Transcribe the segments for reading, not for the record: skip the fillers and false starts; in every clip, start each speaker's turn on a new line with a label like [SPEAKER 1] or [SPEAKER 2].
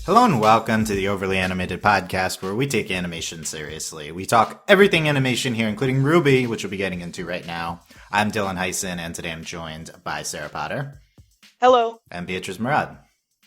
[SPEAKER 1] Hello and welcome to the Overly Animated Podcast, where we take animation seriously. We talk everything animation here, including RWBY, which we'll be getting into right now. I'm Dylan Hysen, and today I'm joined by Sarah Potter.
[SPEAKER 2] Hello.
[SPEAKER 1] And Beatriz Mourad.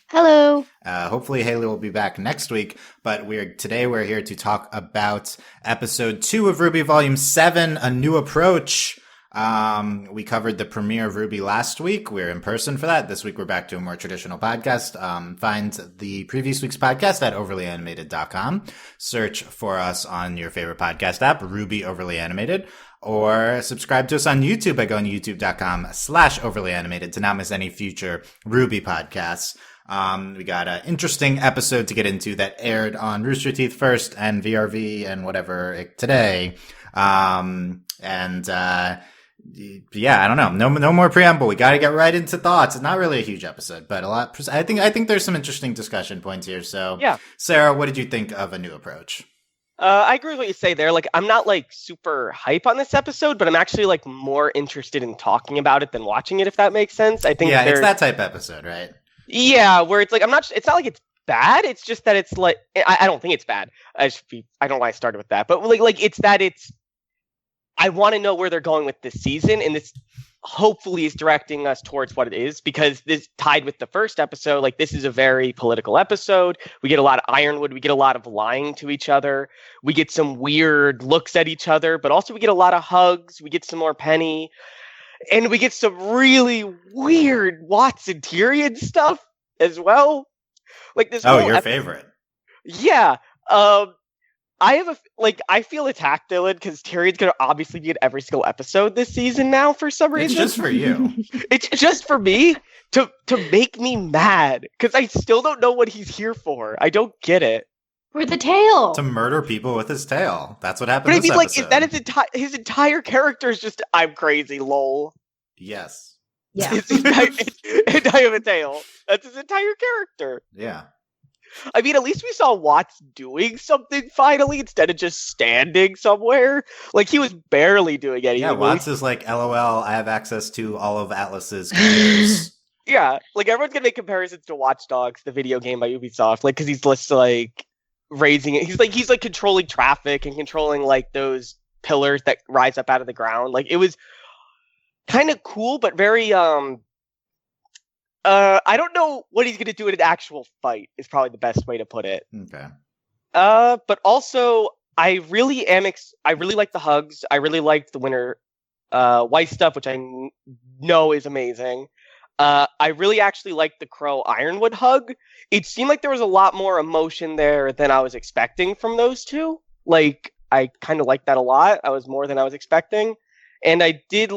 [SPEAKER 3] Hello.
[SPEAKER 1] Hopefully Haley will be back next week, but today we're here to talk about episode 2 of RWBY Volume 7, A New Approach. We covered the premiere of RWBY last week. We're in person for that. This week we're back to a more traditional podcast. Find the previous week's podcast at overlyanimated.com. Search for us on your favorite podcast app, RWBY Overly Animated, or subscribe to us on YouTube by going to youtube.com/overlyanimated to not miss any future RWBY podcasts. We got an interesting episode to get into that aired on Rooster Teeth first and VRV and whatever today. Yeah, I don't know. No more preamble. We got to get right into thoughts. It's not really a huge episode, but a lot. I think there's some interesting discussion points here. So,
[SPEAKER 2] yeah.
[SPEAKER 1] Sarah, what did you think of A New Approach?
[SPEAKER 2] I agree with what you say there. Like, I'm not like super hype on this episode, but I'm actually like more interested in talking about it than watching it, if that makes sense. I think
[SPEAKER 1] it's that type of episode, right?
[SPEAKER 2] Yeah, where it's like it's not like it's bad. It's just that it's like I don't think it's bad. I don't know why I started with that, but like it's that it's. I want to know where they're going with this season, and this hopefully is directing us towards what it is, because this tied with the first episode. Like, this is a very political episode. We get a lot of Ironwood. We get a lot of lying to each other. We get some weird looks at each other, but also we get a lot of hugs. We get some more Penny, and we get some really weird Watson Tyrion stuff as well. Like this.
[SPEAKER 1] Oh, your favorite?
[SPEAKER 2] Yeah. I feel attacked, Dylan, because Tyrion's gonna obviously be in every single episode this season now for some reason.
[SPEAKER 1] It's just for you.
[SPEAKER 2] It's just for me to make me mad, because I still don't know what he's here for. I don't get it.
[SPEAKER 3] For the tail.
[SPEAKER 1] To murder people with his tail. That's what happened.
[SPEAKER 2] But
[SPEAKER 1] in this episode.
[SPEAKER 2] is that his entire character is just I'm crazy, lol.
[SPEAKER 1] Yes.
[SPEAKER 3] Yeah.
[SPEAKER 2] And I have a tail. That's his entire character.
[SPEAKER 1] Yeah.
[SPEAKER 2] I mean, at least we saw Watts doing something finally instead of just standing somewhere. Like, he was barely doing anything.
[SPEAKER 1] Yeah, Watts is like, LOL, I have access to all of Atlas's computers.
[SPEAKER 2] Yeah, like, everyone's gonna make comparisons to Watch Dogs, the video game by Ubisoft, like, because he's just, like, raising it. He's like, controlling traffic and controlling, like, those pillars that rise up out of the ground. Like, it was kind of cool, but very, I don't know what he's going to do in an actual fight is probably the best way to put it.
[SPEAKER 1] Okay.
[SPEAKER 2] But also, I really like the hugs. I really liked the Winter White stuff, which I know is amazing. I really actually liked the Crow Ironwood hug. It seemed like there was a lot more emotion there than I was expecting from those two. Like, I kind of liked that a lot. I was more than I was expecting. And I did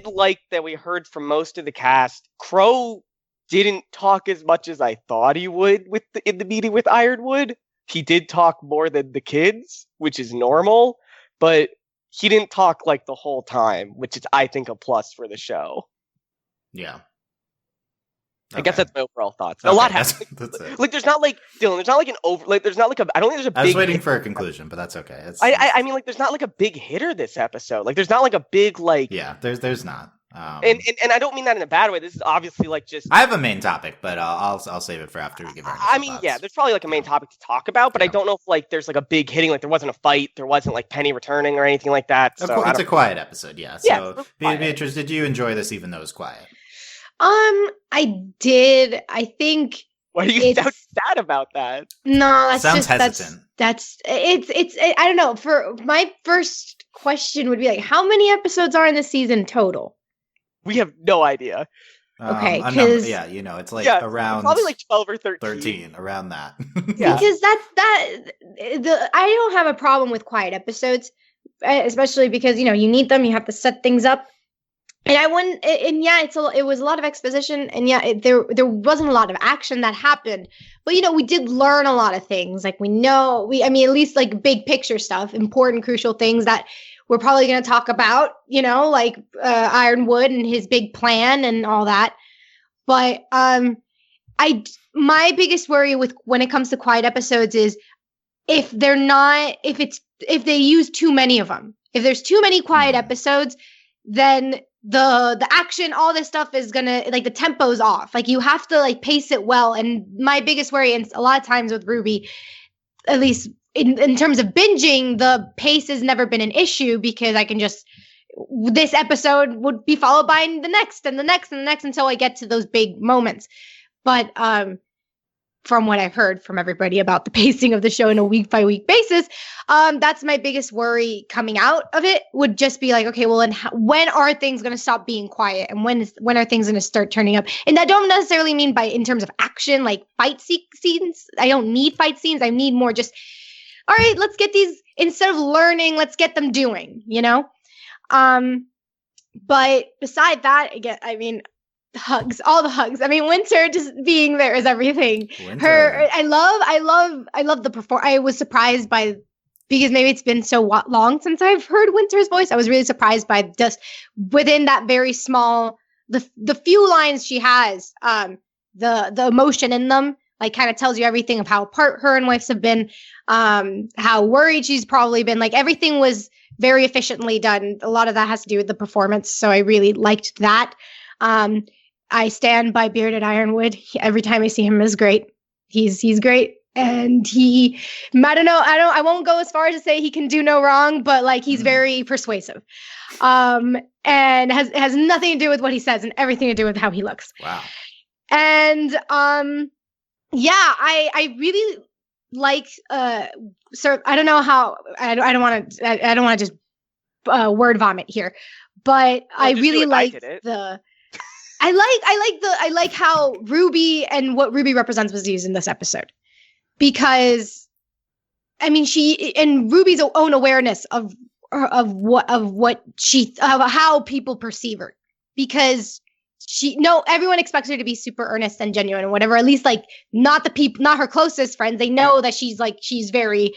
[SPEAKER 2] like that we heard from most of the cast. Crow didn't talk as much as I thought he would in the meeting with Ironwood. He did talk more than the kids, which is normal, but he didn't talk like the whole time, which is, I think, a plus for the show.
[SPEAKER 1] Yeah.
[SPEAKER 2] Okay. I guess that's my overall thoughts.
[SPEAKER 1] Okay,
[SPEAKER 2] a lot happens.
[SPEAKER 1] That's it.
[SPEAKER 2] Like, there's not like Dylan. There's not like an over. Like, there's not like a. I don't think there's a big.
[SPEAKER 1] I was waiting for a conclusion, but that's okay.
[SPEAKER 2] I mean, like, there's not like a big hitter this episode. Like, there's not like a big like.
[SPEAKER 1] Yeah, there's not.
[SPEAKER 2] And I don't mean that in a bad way. This is obviously like just.
[SPEAKER 1] I have a main topic, but I'll save it for after we give our.
[SPEAKER 2] I mean, yeah, there's probably like a main topic to talk about, but I don't know if like there's like a big hitting. Like, there wasn't a fight. There wasn't like Penny returning or anything like that. So
[SPEAKER 1] it's a quiet episode, yeah. So,
[SPEAKER 2] yeah,
[SPEAKER 1] Beatriz, did you enjoy this even though it was quiet?
[SPEAKER 3] I did. I think.
[SPEAKER 2] Why are you so sad about that?
[SPEAKER 3] No, that's
[SPEAKER 1] sounds
[SPEAKER 3] just
[SPEAKER 1] hesitant.
[SPEAKER 3] It's I don't know. For my first question would be like, how many episodes are in the season total?
[SPEAKER 2] We have no idea.
[SPEAKER 3] Okay, because
[SPEAKER 1] yeah, it's like around
[SPEAKER 2] probably like 12 or 13.
[SPEAKER 1] 13, around that.
[SPEAKER 3] Yeah. Because I don't have a problem with quiet episodes, especially because you need them. You have to set things up. And I wouldn't, and yeah, it was a lot of exposition, and yeah, there wasn't a lot of action that happened, but we did learn a lot of things. Like, at least like big picture stuff, important, crucial things that we're probably going to talk about, like Ironwood and his big plan and all that. But my biggest worry when it comes to quiet episodes is if they use too many of them. If there's too many quiet episodes, then the action, all this stuff is gonna, like, the tempo's off. Like, you have to, like, pace it well. And my biggest worry, and a lot of times with RWBY, at least in terms of binging, the pace has never been an issue, because I can just, this episode would be followed by the next and the next and the next until I get to those big moments. But from what I've heard from everybody about the pacing of the show on a week by week basis, that's my biggest worry coming out of it, would just be like, okay, well, and when are things going to stop being quiet, and when are things going to start turning up? And I don't necessarily mean by in terms of action, like fight scenes. I don't need fight scenes. I need more just, all right, let's get these, instead of learning, let's get them doing, you know? But beside that, again, I mean, hugs, all the hugs. I mean, Winter just being there is everything.
[SPEAKER 1] Winter.
[SPEAKER 3] Her, I love the perform. I was surprised by, because maybe it's been so long since I've heard Winter's voice. I was really surprised by just within that very small, the few lines she has, the emotion in them, like, kind of tells you everything of how apart her and wives have been, how worried she's probably been. Like, everything was very efficiently done. A lot of that has to do with the performance, so I really liked that. I stand by Bearded Ironwood. Every time I see him is great. He's great. And I won't go as far as to say he can do no wrong, but, like, he's very persuasive. And has nothing to do with what he says and everything to do with how he looks.
[SPEAKER 1] Wow.
[SPEAKER 3] And yeah, I really like so I don't know how, I don't want to just word vomit here, but I really like I like how RWBY and what RWBY represents was used in this episode, because I mean, she, and RWBY's own awareness of how people perceive her, because everyone expects her to be super earnest and genuine and whatever, at least, like, not her closest friends. They know that she's very,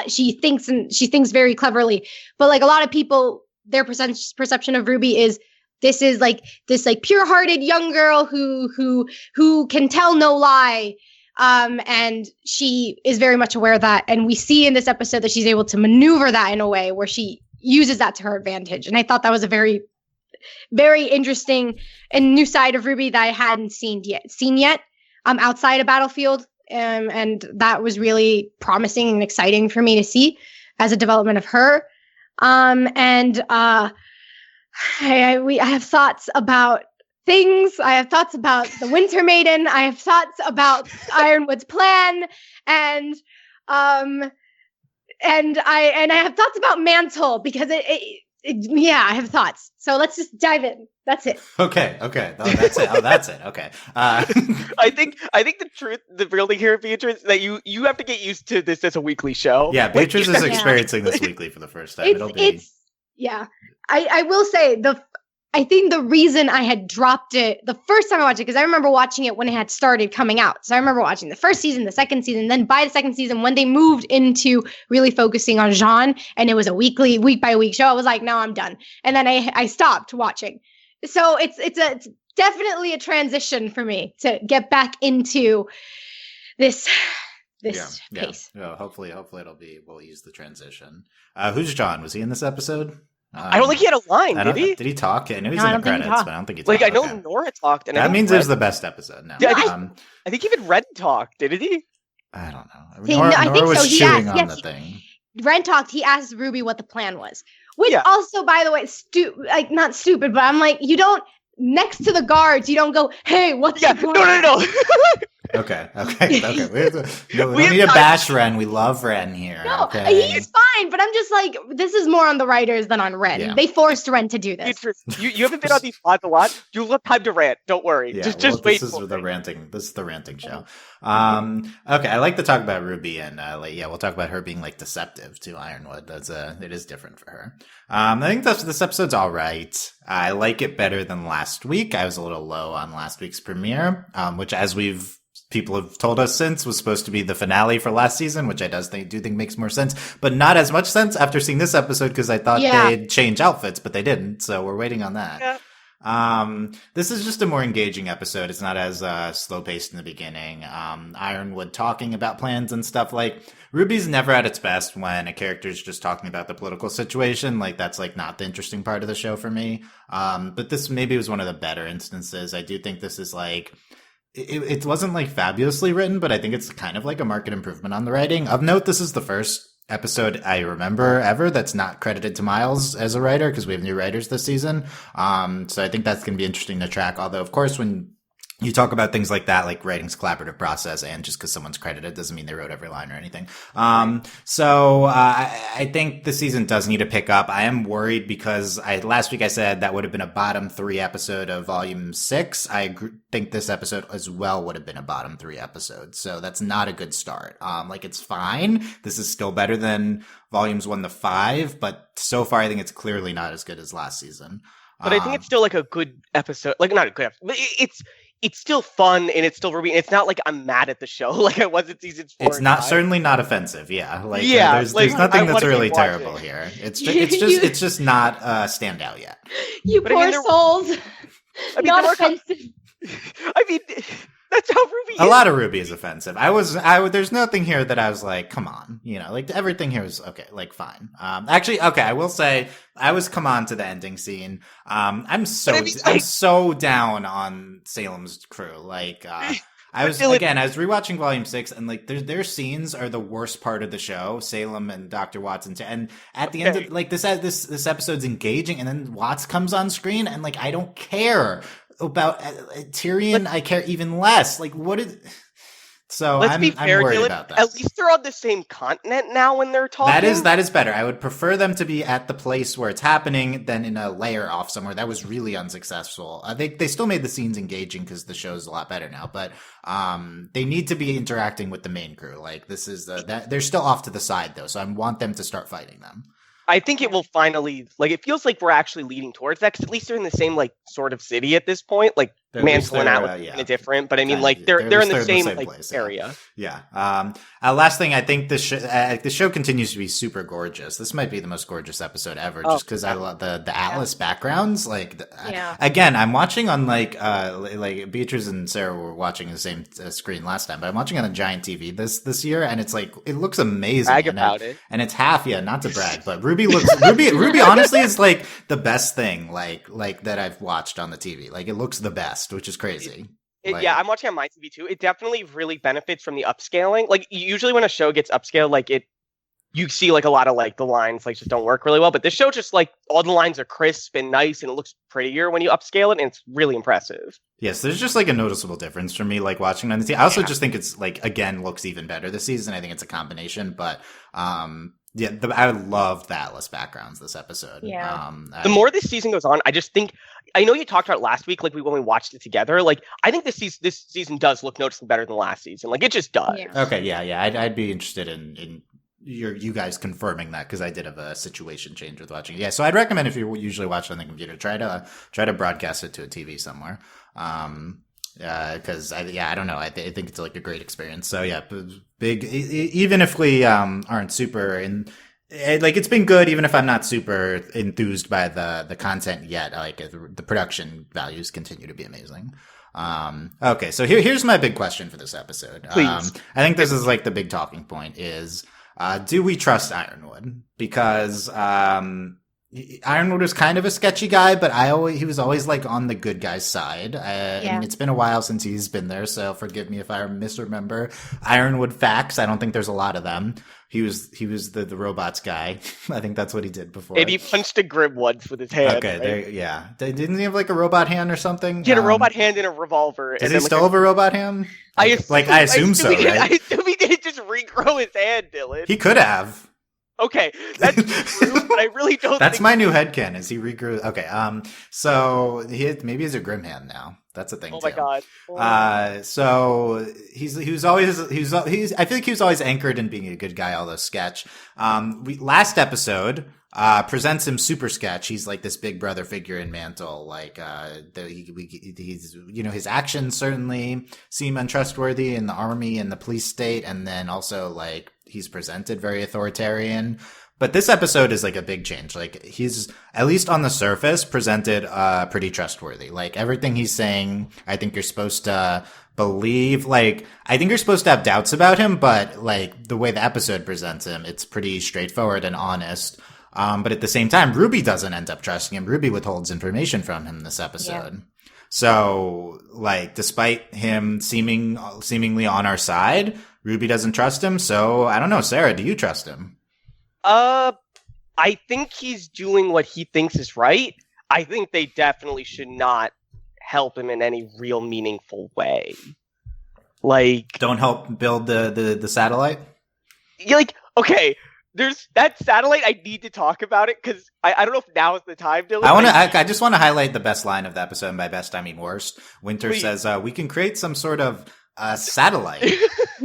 [SPEAKER 3] she thinks very cleverly, but, like, a lot of people, their perception of RWBY is, this is like this, like, pure-hearted young girl who can tell no lie. And she is very much aware of that. And we see in this episode that she's able to maneuver that in a way where she uses that to her advantage. And I thought that was a very, very interesting and new side of RWBY that I hadn't seen yet outside of Battlefield. And that was really promising and exciting for me to see as a development of her. I have thoughts about things. I have thoughts about the Winter Maiden. I have thoughts about Ironwood's plan, and I have thoughts about Mantle, because I have thoughts. So let's just dive in. That's it.
[SPEAKER 1] Okay. Oh, that's it. Okay.
[SPEAKER 2] I think the real thing here, Beatriz, that you have to get used to this as a weekly show.
[SPEAKER 1] Yeah, Beatriz is experiencing this weekly for the first time.
[SPEAKER 3] I will say, I think the reason I had dropped it the first time I watched it, because I remember watching it when it had started coming out. So I remember watching the first season, the second season, then by the second season, when they moved into really focusing on Jean, and it was a week by week show, I was like, no, I'm done. And then I stopped watching. So it's definitely a transition for me to get back into this pace.
[SPEAKER 1] Yeah. Hopefully we'll ease the transition. Who's John? Was he in this episode?
[SPEAKER 2] I don't think he had a line, did he?
[SPEAKER 1] Did he talk? I know he's in the credits, but I don't think he talked.
[SPEAKER 2] Like, I know Nora talked. And
[SPEAKER 1] that means it was the best episode now.
[SPEAKER 2] Yeah, I think even Ren talked, didn't he?
[SPEAKER 1] I don't know. Nora was chewing on the thing.
[SPEAKER 3] Ren talked. He asked RWBY what the plan was. Which also, by the way, not stupid, but I'm like, you don't, next to the guards, you don't go, hey, what's the plan?
[SPEAKER 2] No.
[SPEAKER 1] Okay. We don't need to bash Ren. We love Ren here.
[SPEAKER 3] No,
[SPEAKER 1] okay?
[SPEAKER 3] he's fine, but I'm just like, this is more on the writers than on Ren. Yeah. They forced Ren to do this.
[SPEAKER 2] You haven't been on these pods a lot. You'll have time to rant. Don't worry.
[SPEAKER 1] Yeah,
[SPEAKER 2] just wait.
[SPEAKER 1] This is the ranting show. Okay, I like to talk about RWBY, and we'll talk about her being, like, deceptive to Ironwood. It is different for her. I think this episode's all right. I like it better than last week. I was a little low on last week's premiere, which, as people have told us since, was supposed to be the finale for last season, which I do think makes more sense, but not as much sense after seeing this episode, because I thought they'd change outfits, but they didn't. So we're waiting on that. This is just a more engaging episode. It's not as slow paced in the beginning. Ironwood talking about plans and stuff. Like, RWBY's never at its best when a character's just talking about the political situation. Like, that's like not the interesting part of the show for me. But this maybe was one of the better instances. I do think this is like, it wasn't like fabulously written, but I think it's kind of like a marked improvement on the writing. Of note, this is the first episode I remember ever that's not credited to Miles as a writer, because we have new writers this season. So I think that's going to be interesting to track. Although, of course, when you talk about things like that, like writing's a collaborative process, and just because someone's credited doesn't mean they wrote every line or anything. So I think the season does need to pick up. I am worried because last week I said that would have been a bottom 3 episode of volume 6. I think this episode as well would have been a bottom 3 episode. So that's not a good start. Like, it's fine. This is still better than volumes 1 to 5, but so far I think it's clearly not as good as last season.
[SPEAKER 2] But I think it's still like a good episode. Like, not a good episode, but it's still fun, and it's still RWBY. And it's not like I'm mad at the show like I was at seasons 4.
[SPEAKER 1] It's not certainly not offensive. Yeah, like there's
[SPEAKER 2] I
[SPEAKER 1] nothing that's really terrible
[SPEAKER 2] watching.
[SPEAKER 1] here. It's just not stand out yet.
[SPEAKER 3] You
[SPEAKER 2] But
[SPEAKER 3] poor souls. Not offensive.
[SPEAKER 2] I mean, that's how RWBY is.
[SPEAKER 1] A lot of RWBY is offensive. There's nothing here that I was like, come on, like everything here was okay, like fine. Actually, okay, I will say I was come on to the ending scene. I'm so down on Salem's crew. Like, I was rewatching volume 6, and like their scenes are the worst part of the show. Salem and Dr. Watson, and at the end of like this episode's engaging, and then Watts comes on screen, and like I don't care about Tyrion. I care even less. Like, what is? So I'm worried about that.
[SPEAKER 2] At least they're on the same continent now when they're talking.
[SPEAKER 1] That is better. I would prefer them to be at the place where it's happening than in a layer off somewhere. That was really unsuccessful. They still made the scenes engaging because the show's a lot better now, but they need to be interacting with the main crew. Like, this is they're still off to the side though, so I want them to start fighting them.
[SPEAKER 2] I think it will finally, like, it feels like we're actually leading towards that, because at least they're in the same, like, sort of city at this point. Like, Mantle and Atlas are kind of different, but I mean, like, they're in the same like, place, area.
[SPEAKER 1] Yeah. Last thing, I think the show continues to be super gorgeous. This might be the most gorgeous episode ever, just because I love the Atlas backgrounds. Like, again, I'm watching on like Beatriz and Sarah were watching the same screen last time, but I'm watching on a giant TV this year, and it's like, it looks amazing.
[SPEAKER 2] Brag about it.
[SPEAKER 1] And it's half, not to brag, but RWBY honestly is like the best thing like that I've watched on the TV. Like, it looks the best, which is crazy.
[SPEAKER 2] I'm watching on my TV too. It definitely really benefits from the upscaling. Like, usually when a show gets upscaled, like you see like a lot of like the lines like just don't work really well. But this show just like all the lines are crisp and nice, and it looks prettier when you upscale it, and it's really impressive.
[SPEAKER 1] Yes, there's just like a noticeable difference for me, like watching on the TV. I also just think it's like, again, looks even better this season. I think it's a combination, but I love the Atlas backgrounds this episode.
[SPEAKER 3] Yeah.
[SPEAKER 2] The more this season goes on, I just think, I know you talked about it last week, like when we watched it together. Like, I think this season does look noticeably better than last season. Like, it just does.
[SPEAKER 3] Yeah.
[SPEAKER 1] Okay, yeah. I'd be interested in you guys confirming that, because I did have a situation change with watching it. Yeah, so I'd recommend, if you usually watch on the computer, try to broadcast it to a TV somewhere. Because I don't know. I think it's like a great experience. So yeah, big. Even if we aren't super like, it's been good. Even if I'm not super enthused by the content yet, like the production values continue to be amazing. Okay, so here's my big question for this episode.
[SPEAKER 2] Please.
[SPEAKER 1] I think this is like the big talking point is, do we trust Ironwood? Because Ironwood was kind of a sketchy guy, but he was always like on the good guy's side. And it's been a while since he's been there, so forgive me if I misremember Ironwood facts. I don't think there's a lot of them. He was the robots guy. I think that's what he did before.
[SPEAKER 2] And he punched a Grim once with his hand.
[SPEAKER 1] Okay, yeah. Didn't he have like a robot hand or something?
[SPEAKER 2] He had a robot hand and a revolver.
[SPEAKER 1] Does he still have a robot hand?
[SPEAKER 2] I
[SPEAKER 1] assume so, right?
[SPEAKER 2] I assume he didn't just regrow his hand, Dylan.
[SPEAKER 1] He could have.
[SPEAKER 2] Okay, that's true, but I really don't.
[SPEAKER 1] That's my new headcanon. Is he regrew? Okay, so maybe he's a Grim hand now. That's a thing.
[SPEAKER 2] Oh my god.
[SPEAKER 1] So I feel like he was always anchored in being a good guy. Although sketch. Last episode presents him super sketch. He's like this big brother figure in Mantle. Like he's his actions certainly seem untrustworthy in the army and the police state, and then also like he's presented very authoritarian. But this episode is like a big change. Like he's, at least on the surface, presented pretty trustworthy. Like everything he's saying, I think you're supposed to believe. Like I think you're supposed to have doubts about him, but like the way the episode presents him, it's pretty straightforward and honest. But at the same time, RWBY doesn't end up trusting him. RWBY withholds information from him this episode. Yeah. So like despite him seemingly on our side, RWBY doesn't trust him. So I don't know, Sarah, do you trust him?
[SPEAKER 2] I think he's doing what he thinks is right. I think they definitely should not help him in any real meaningful way. Like,
[SPEAKER 1] don't help build the satellite?
[SPEAKER 2] Like, okay, there's that satellite. I need to talk about it because I don't know if now is the time, Dylan.
[SPEAKER 1] I just want to highlight the best line of the episode, and by best I mean worst. Winter says, we can create some sort of satellite.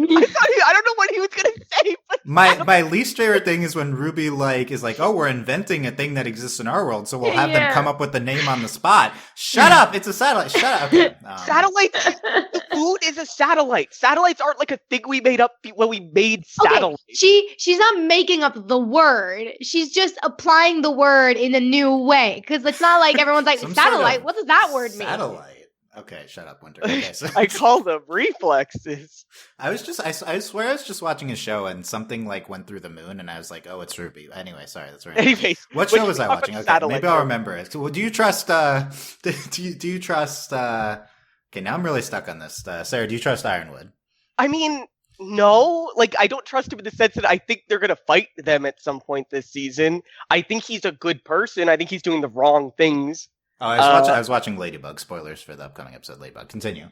[SPEAKER 2] I don't know what he was gonna say. But
[SPEAKER 1] my least favorite thing is when RWBY is like, oh, we're inventing a thing that exists in our world, so we'll have them come up with the name on the spot. Shut up! It's a satellite. Shut up. Okay.
[SPEAKER 2] Satellite. The food is a satellite. Satellites aren't like a thing we made up when we made satellites.
[SPEAKER 3] Okay. She's not making up the word. She's just applying the word in a new way. Because it's not like everyone's like satellite. What does that word mean?
[SPEAKER 1] Satellite. Okay, shut up, Winter. Okay, so.
[SPEAKER 2] I call them reflexes.
[SPEAKER 1] I swear I was just watching a show and something like went through the moon and I was like, oh, it's RWBY. Anyway, sorry, that's right.
[SPEAKER 2] Anyways,
[SPEAKER 1] what show was I watching? Okay, maybe I'll remember it. So, do you trust, do you trust, okay, now I'm really stuck on this. Sarah, do you trust Ironwood?
[SPEAKER 2] I mean, no. Like, I don't trust him in the sense that I think they're going to fight them at some point this season. I think he's a good person. I think he's doing the wrong things.
[SPEAKER 1] Oh, I was watching Ladybug. Spoilers for the upcoming episode, Ladybug. Continue.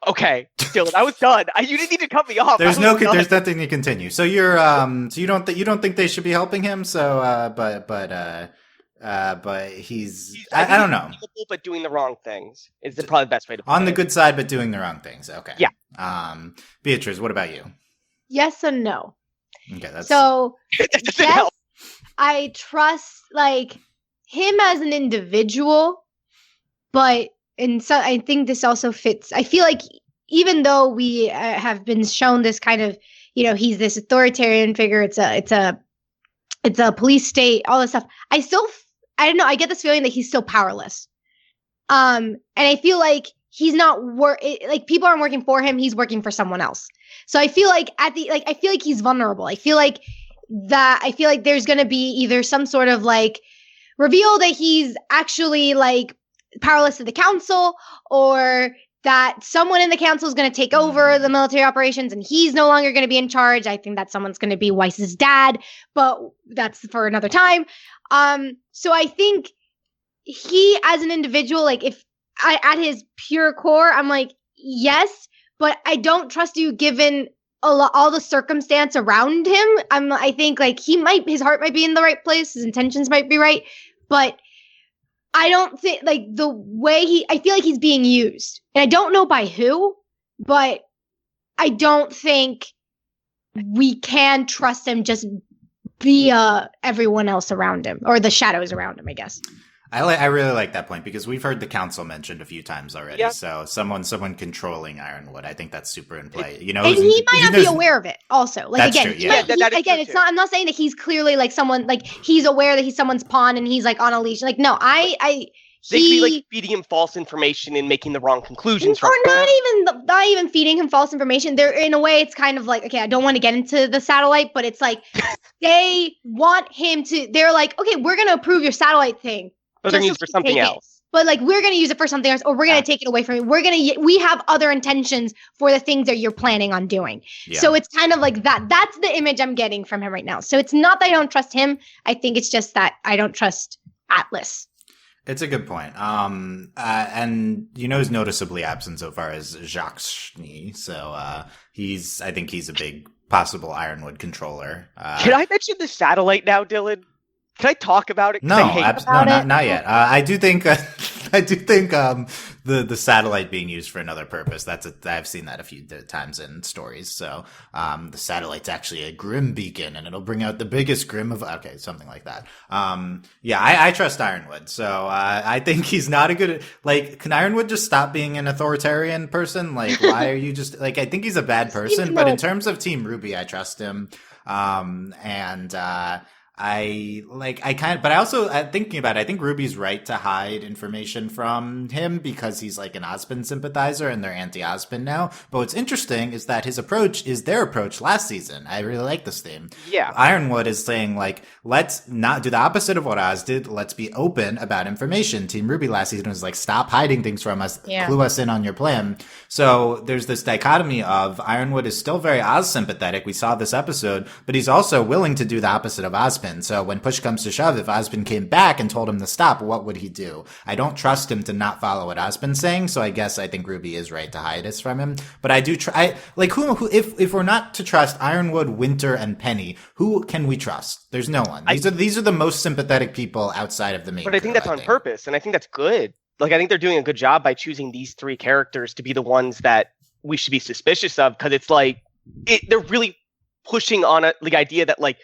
[SPEAKER 2] Okay, Dylan, I was done. You didn't need to cut me off.
[SPEAKER 1] There's nothing to continue. So you're so you don't think they should be helping him. So but he's I don't know.
[SPEAKER 2] But doing the wrong things is probably the best way to put it.
[SPEAKER 1] On the good side, but doing the wrong things. Okay.
[SPEAKER 2] Yeah.
[SPEAKER 1] Beatriz, what about you?
[SPEAKER 3] Yes and no.
[SPEAKER 1] Okay, that's
[SPEAKER 3] so. Yes, I trust him as an individual, but I think this also fits. I feel like even though we have been shown this kind of, he's this authoritarian figure, it's a police state, all this stuff. I don't know. I get this feeling that he's still powerless. And I feel like he's not people aren't working for him. He's working for someone else. So I feel like I feel like he's vulnerable. I feel like there's going to be either some sort of reveal that he's actually powerless to the council, or that someone in the council is going to take over the military operations and he's no longer going to be in charge. I think that someone's going to be Weiss's dad, but that's for another time. So I think he, as an individual, if at his pure core, I'm yes, but I don't trust you given all the circumstance around him. I think his heart might be in the right place, his intentions might be right, but I don't think the way I feel like he's being used, and I don't know by who, but I don't think we can trust him just via everyone else around him, or the shadows around him, I guess.
[SPEAKER 1] I really like that point because we've heard the council mentioned a few times already.
[SPEAKER 2] Yeah.
[SPEAKER 1] So someone controlling Ironwood, I think that's super in play.
[SPEAKER 3] And he might not be aware of it. Also,
[SPEAKER 1] that's true, yeah.
[SPEAKER 3] It's not. I'm not saying that he's clearly someone he's aware that he's someone's pawn and he's on a leash. No,
[SPEAKER 2] they could be feeding him false information and making the wrong conclusions.
[SPEAKER 3] Or not even feeding him false information. They're in a way, it's kind of okay, I don't want to get into the satellite, but it's they want him to. They're okay, we're gonna approve your satellite thing.
[SPEAKER 2] But they're used for something else.
[SPEAKER 3] But we're going to use it for something else, or we're going to take it away from you. We have other intentions for the things that you're planning on doing. Yeah. So it's kind of that. That's the image I'm getting from him right now. So it's not that I don't trust him. I think it's just that I don't trust Atlas.
[SPEAKER 1] It's a good point. And he's noticeably absent so far as Jacques Schnee. So I think he's a big possible Ironwood controller.
[SPEAKER 2] Can I mention the satellite now, Dylan? Can I talk about it?
[SPEAKER 1] No, not yet. I do think the satellite being used for another purpose. I've seen that a few times in stories. So the satellite's actually a Grim beacon, and it'll bring out the biggest Grim of something like that. I trust Ironwood. So I think he's not a good can Ironwood just stop being an authoritarian person? Why are you just I think he's a bad person, but in terms of Team RWBY, I trust him. but I also, thinking about it, I think Ruby's right to hide information from him because he's like an Osmond sympathizer and they're anti-Osmond now. But what's interesting is that his approach is their approach last season. I really like this theme.
[SPEAKER 2] Yeah.
[SPEAKER 1] Ironwood is saying, like, let's not do the opposite of what Oz did. Let's be open about information. Team RWBY last season was like, stop hiding things from us.
[SPEAKER 3] Yeah.
[SPEAKER 1] Clue us in on your plan. So there's this dichotomy of Ironwood is still very Oz sympathetic. We saw this episode, but he's also willing to do the opposite of Osmond. So when push comes to shove, if Osmond came back and told him to stop, what would he do? I don't trust him to not follow what Osmond's saying, so I guess I think RWBY is right to hide this from him. But I do try, like, who, if we're not to trust Ironwood, Winter, and Penny, who can we trust? There's no one. These are the most sympathetic people outside of the main.
[SPEAKER 2] But I think that's on purpose, and I think that's good. Like, I think they're doing a good job by choosing these three characters to be the ones that we should be suspicious of, because it's like, they're really pushing on the idea that, like,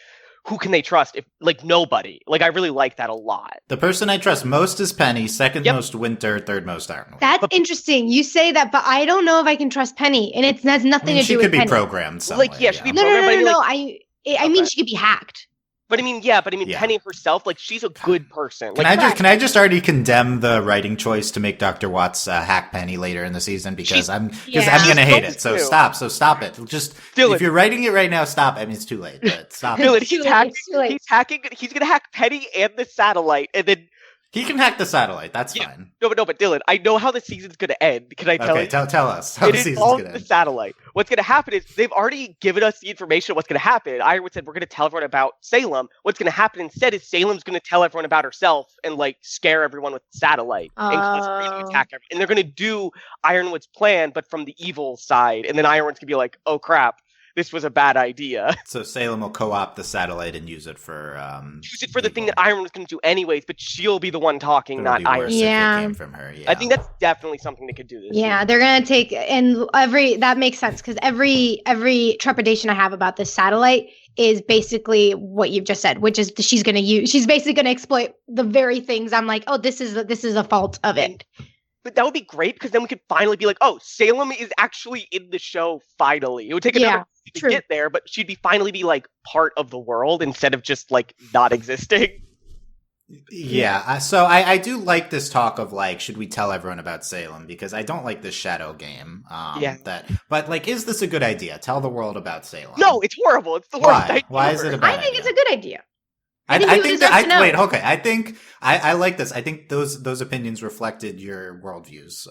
[SPEAKER 2] who can they trust? If like nobody. Like I really like that a lot.
[SPEAKER 1] The person I trust most is Penny, second most Winter, third most Ironwood.
[SPEAKER 3] That's interesting. You say that, but I don't know if I can trust Penny, and it has nothing to do with Penny.
[SPEAKER 1] She could be programmed some
[SPEAKER 2] like,
[SPEAKER 1] way,
[SPEAKER 2] yeah, she could be programmed.
[SPEAKER 3] No. I mean, she could be hacked.
[SPEAKER 2] But I mean, Penny herself, like, she's a good person.
[SPEAKER 1] Can I just already condemn the writing choice to make Dr. Watts hack Penny later in the season because I'm gonna hate it. So stop it. Just if you're writing it right now, stop. I mean, it's too late. But stop.
[SPEAKER 2] Dylan, he's gonna hack Penny and the satellite, and then
[SPEAKER 1] he can hack the satellite. That's fine.
[SPEAKER 2] No, but Dylan, I know how the season's going to end. Can I tell you?
[SPEAKER 1] Okay, tell us how the season's going to end.
[SPEAKER 2] The satellite. What's going to happen is they've already given us the information of what's going to happen. Ironwood said we're going to tell everyone about Salem. What's going to happen instead is Salem's going to tell everyone about herself and like scare everyone with the satellite and attack everyone. And they're going to do Ironwood's plan, but from the evil side. And then Ironwood's going to be like, "Oh crap, this was a bad idea."
[SPEAKER 1] So Salem will co-opt the satellite and use it for
[SPEAKER 2] the thing that Iron was going to do anyways, but she'll be the one talking, not Iron.
[SPEAKER 1] Yeah, it came from her. Yeah,
[SPEAKER 2] I think that's definitely something they could do this.
[SPEAKER 3] Yeah, they're gonna take that makes sense because every trepidation I have about this satellite is basically what you've just said, which is she's basically gonna exploit the very things I'm like, oh, this is a fault of it.
[SPEAKER 2] But that would be great because then we could finally be like, oh, Salem is actually in the show finally. It would take another to get there, but she'd finally be like part of the world instead of just like not existing.
[SPEAKER 1] Yeah, so I do like this talk of like, should we tell everyone about Salem? Because I don't like this shadow game. But like, is this a good idea? Tell the world about Salem.
[SPEAKER 2] No, it's horrible. It's the worst idea.
[SPEAKER 1] Why is it a bad idea?
[SPEAKER 3] I think it's a good idea.
[SPEAKER 1] I like this. I think those opinions reflected your worldviews.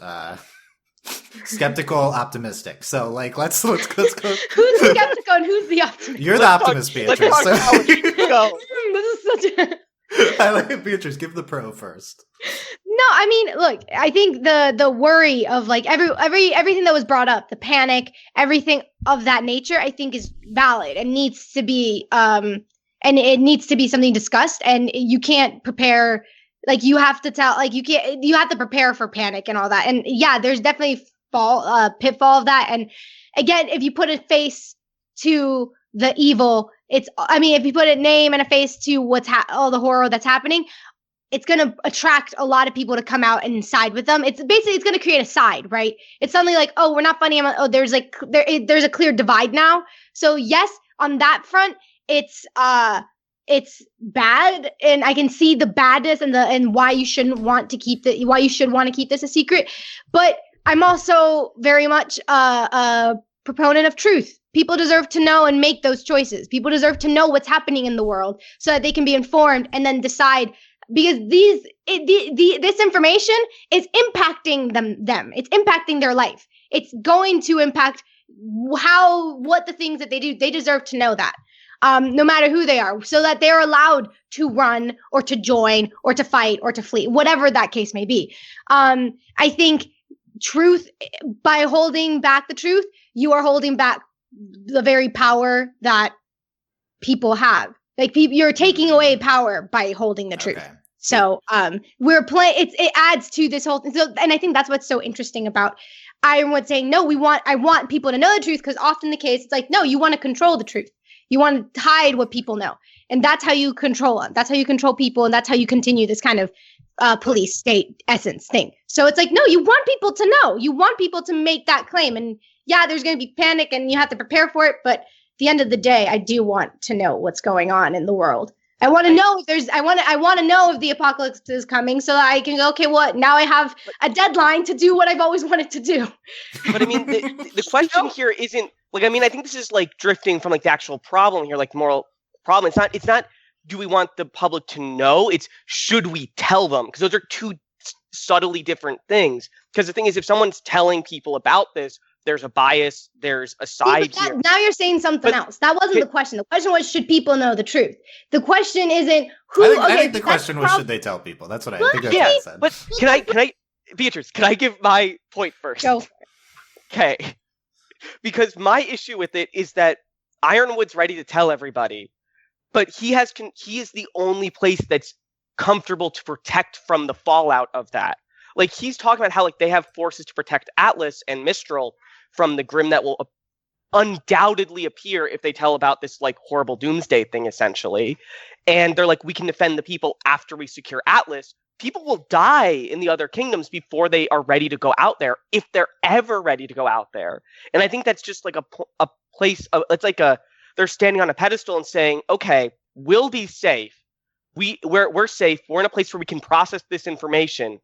[SPEAKER 1] Skeptical, optimistic. So like, let's go. Who's
[SPEAKER 3] the skeptical and who's the optimist?
[SPEAKER 1] You're the optimist, Beatriz.
[SPEAKER 2] This is such a...
[SPEAKER 1] I like it, Beatriz. Give the pro first.
[SPEAKER 3] No, I mean, look, I think the worry of like everything that was brought up, the panic, everything of that nature, I think is valid and needs to be and it needs to be something discussed, and you can't prepare, like you have to prepare for panic and all that. And yeah, there's definitely pitfall of that. And again, if you put a face to the evil, if you put a name and a face to all the horror that's happening, it's going to attract a lot of people to come out and side with them. It's going to create a side, right? It's suddenly like, oh, we're not funny. There's a clear divide now. So yes, on that front, it's bad, and I can see the badness and why you shouldn't want to keep why you should want to keep this a secret. But I'm also very much a proponent of truth. People deserve to know and make those choices. People deserve to know what's happening in the world so that they can be informed and then decide. Because this information is impacting them. It's impacting their life. It's going to impact what the things that they do. They deserve to know that. No matter who they are, so that they're allowed to run or to join or to fight or to flee, whatever that case may be. I think truth, by holding back the truth, you are holding back the very power that people have. Like you're taking away power by holding the truth. So we're playing. It adds to this whole thing. So, and I think that's what's so interesting about Ironwood saying, no, I want people to know the truth, because often the case, it's like, no, you want to control the truth. You want to hide what people know. And that's how you control them. That's how you control people. And that's how you continue this kind of police state essence thing. So it's like, no, you want people to know. You want people to make that claim. And yeah, there's going to be panic and you have to prepare for it. But at the end of the day, I do want to know what's going on in the world. I want to know if there's. I want to know if the apocalypse is coming, so that I can go. Okay, what? Now I have a deadline to do what I've always wanted to do.
[SPEAKER 2] But I mean, the question here isn't like. I mean, I think this is like drifting from like the actual problem here, like moral problem. It's not. Do we want the public to know? It's should we tell them? Because those are two subtly different things. Because the thing is, if someone's telling people about this, there's a bias, there's a side here.
[SPEAKER 3] Now you're saying something else. That wasn't the question. The question was, should people know the truth? The question isn't who.
[SPEAKER 1] I think the question was, should they tell people? That's what I think. That's what I said.
[SPEAKER 2] But can I, Beatriz? Can I give my point first?
[SPEAKER 3] Go.
[SPEAKER 2] Okay. Because my issue with it is that Ironwood's ready to tell everybody, but he is the only place that's comfortable to protect from the fallout of that. Like he's talking about how like they have forces to protect Atlas and Mistral from the Grimm that will undoubtedly appear if they tell about this like horrible doomsday thing, essentially. And they're like, we can defend the people after we secure Atlas. People will die in the other kingdoms before they are ready to go out there, if they're ever ready to go out there. And I think that's just like a place of, it's like they're standing on a pedestal and saying, okay, we'll be safe. We're safe. We're in a place where we can process this information.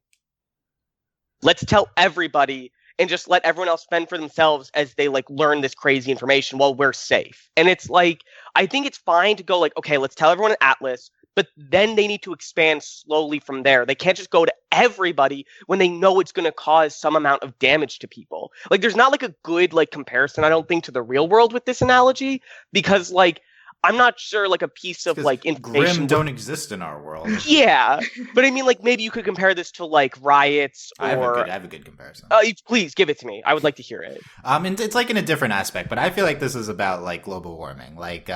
[SPEAKER 2] Let's tell everybody and just let everyone else fend for themselves as they like learn this crazy information while we're safe. And it's like, I think it's fine to go like, okay, let's tell everyone at Atlas, but then they need to expand slowly from there. They can't just go to everybody when they know it's going to cause some amount of damage to people. Like there's not like a good like comparison, I don't think, to the real world with this analogy, because like I'm not sure like a piece of like information
[SPEAKER 1] Grimm don't exist in our world.
[SPEAKER 2] Yeah, but I mean like maybe you could compare this to like riots or
[SPEAKER 1] I have a good comparison.
[SPEAKER 2] Please give it to me. I would like to hear it.
[SPEAKER 1] And it's like in a different aspect, but I feel like this is about like global warming. It's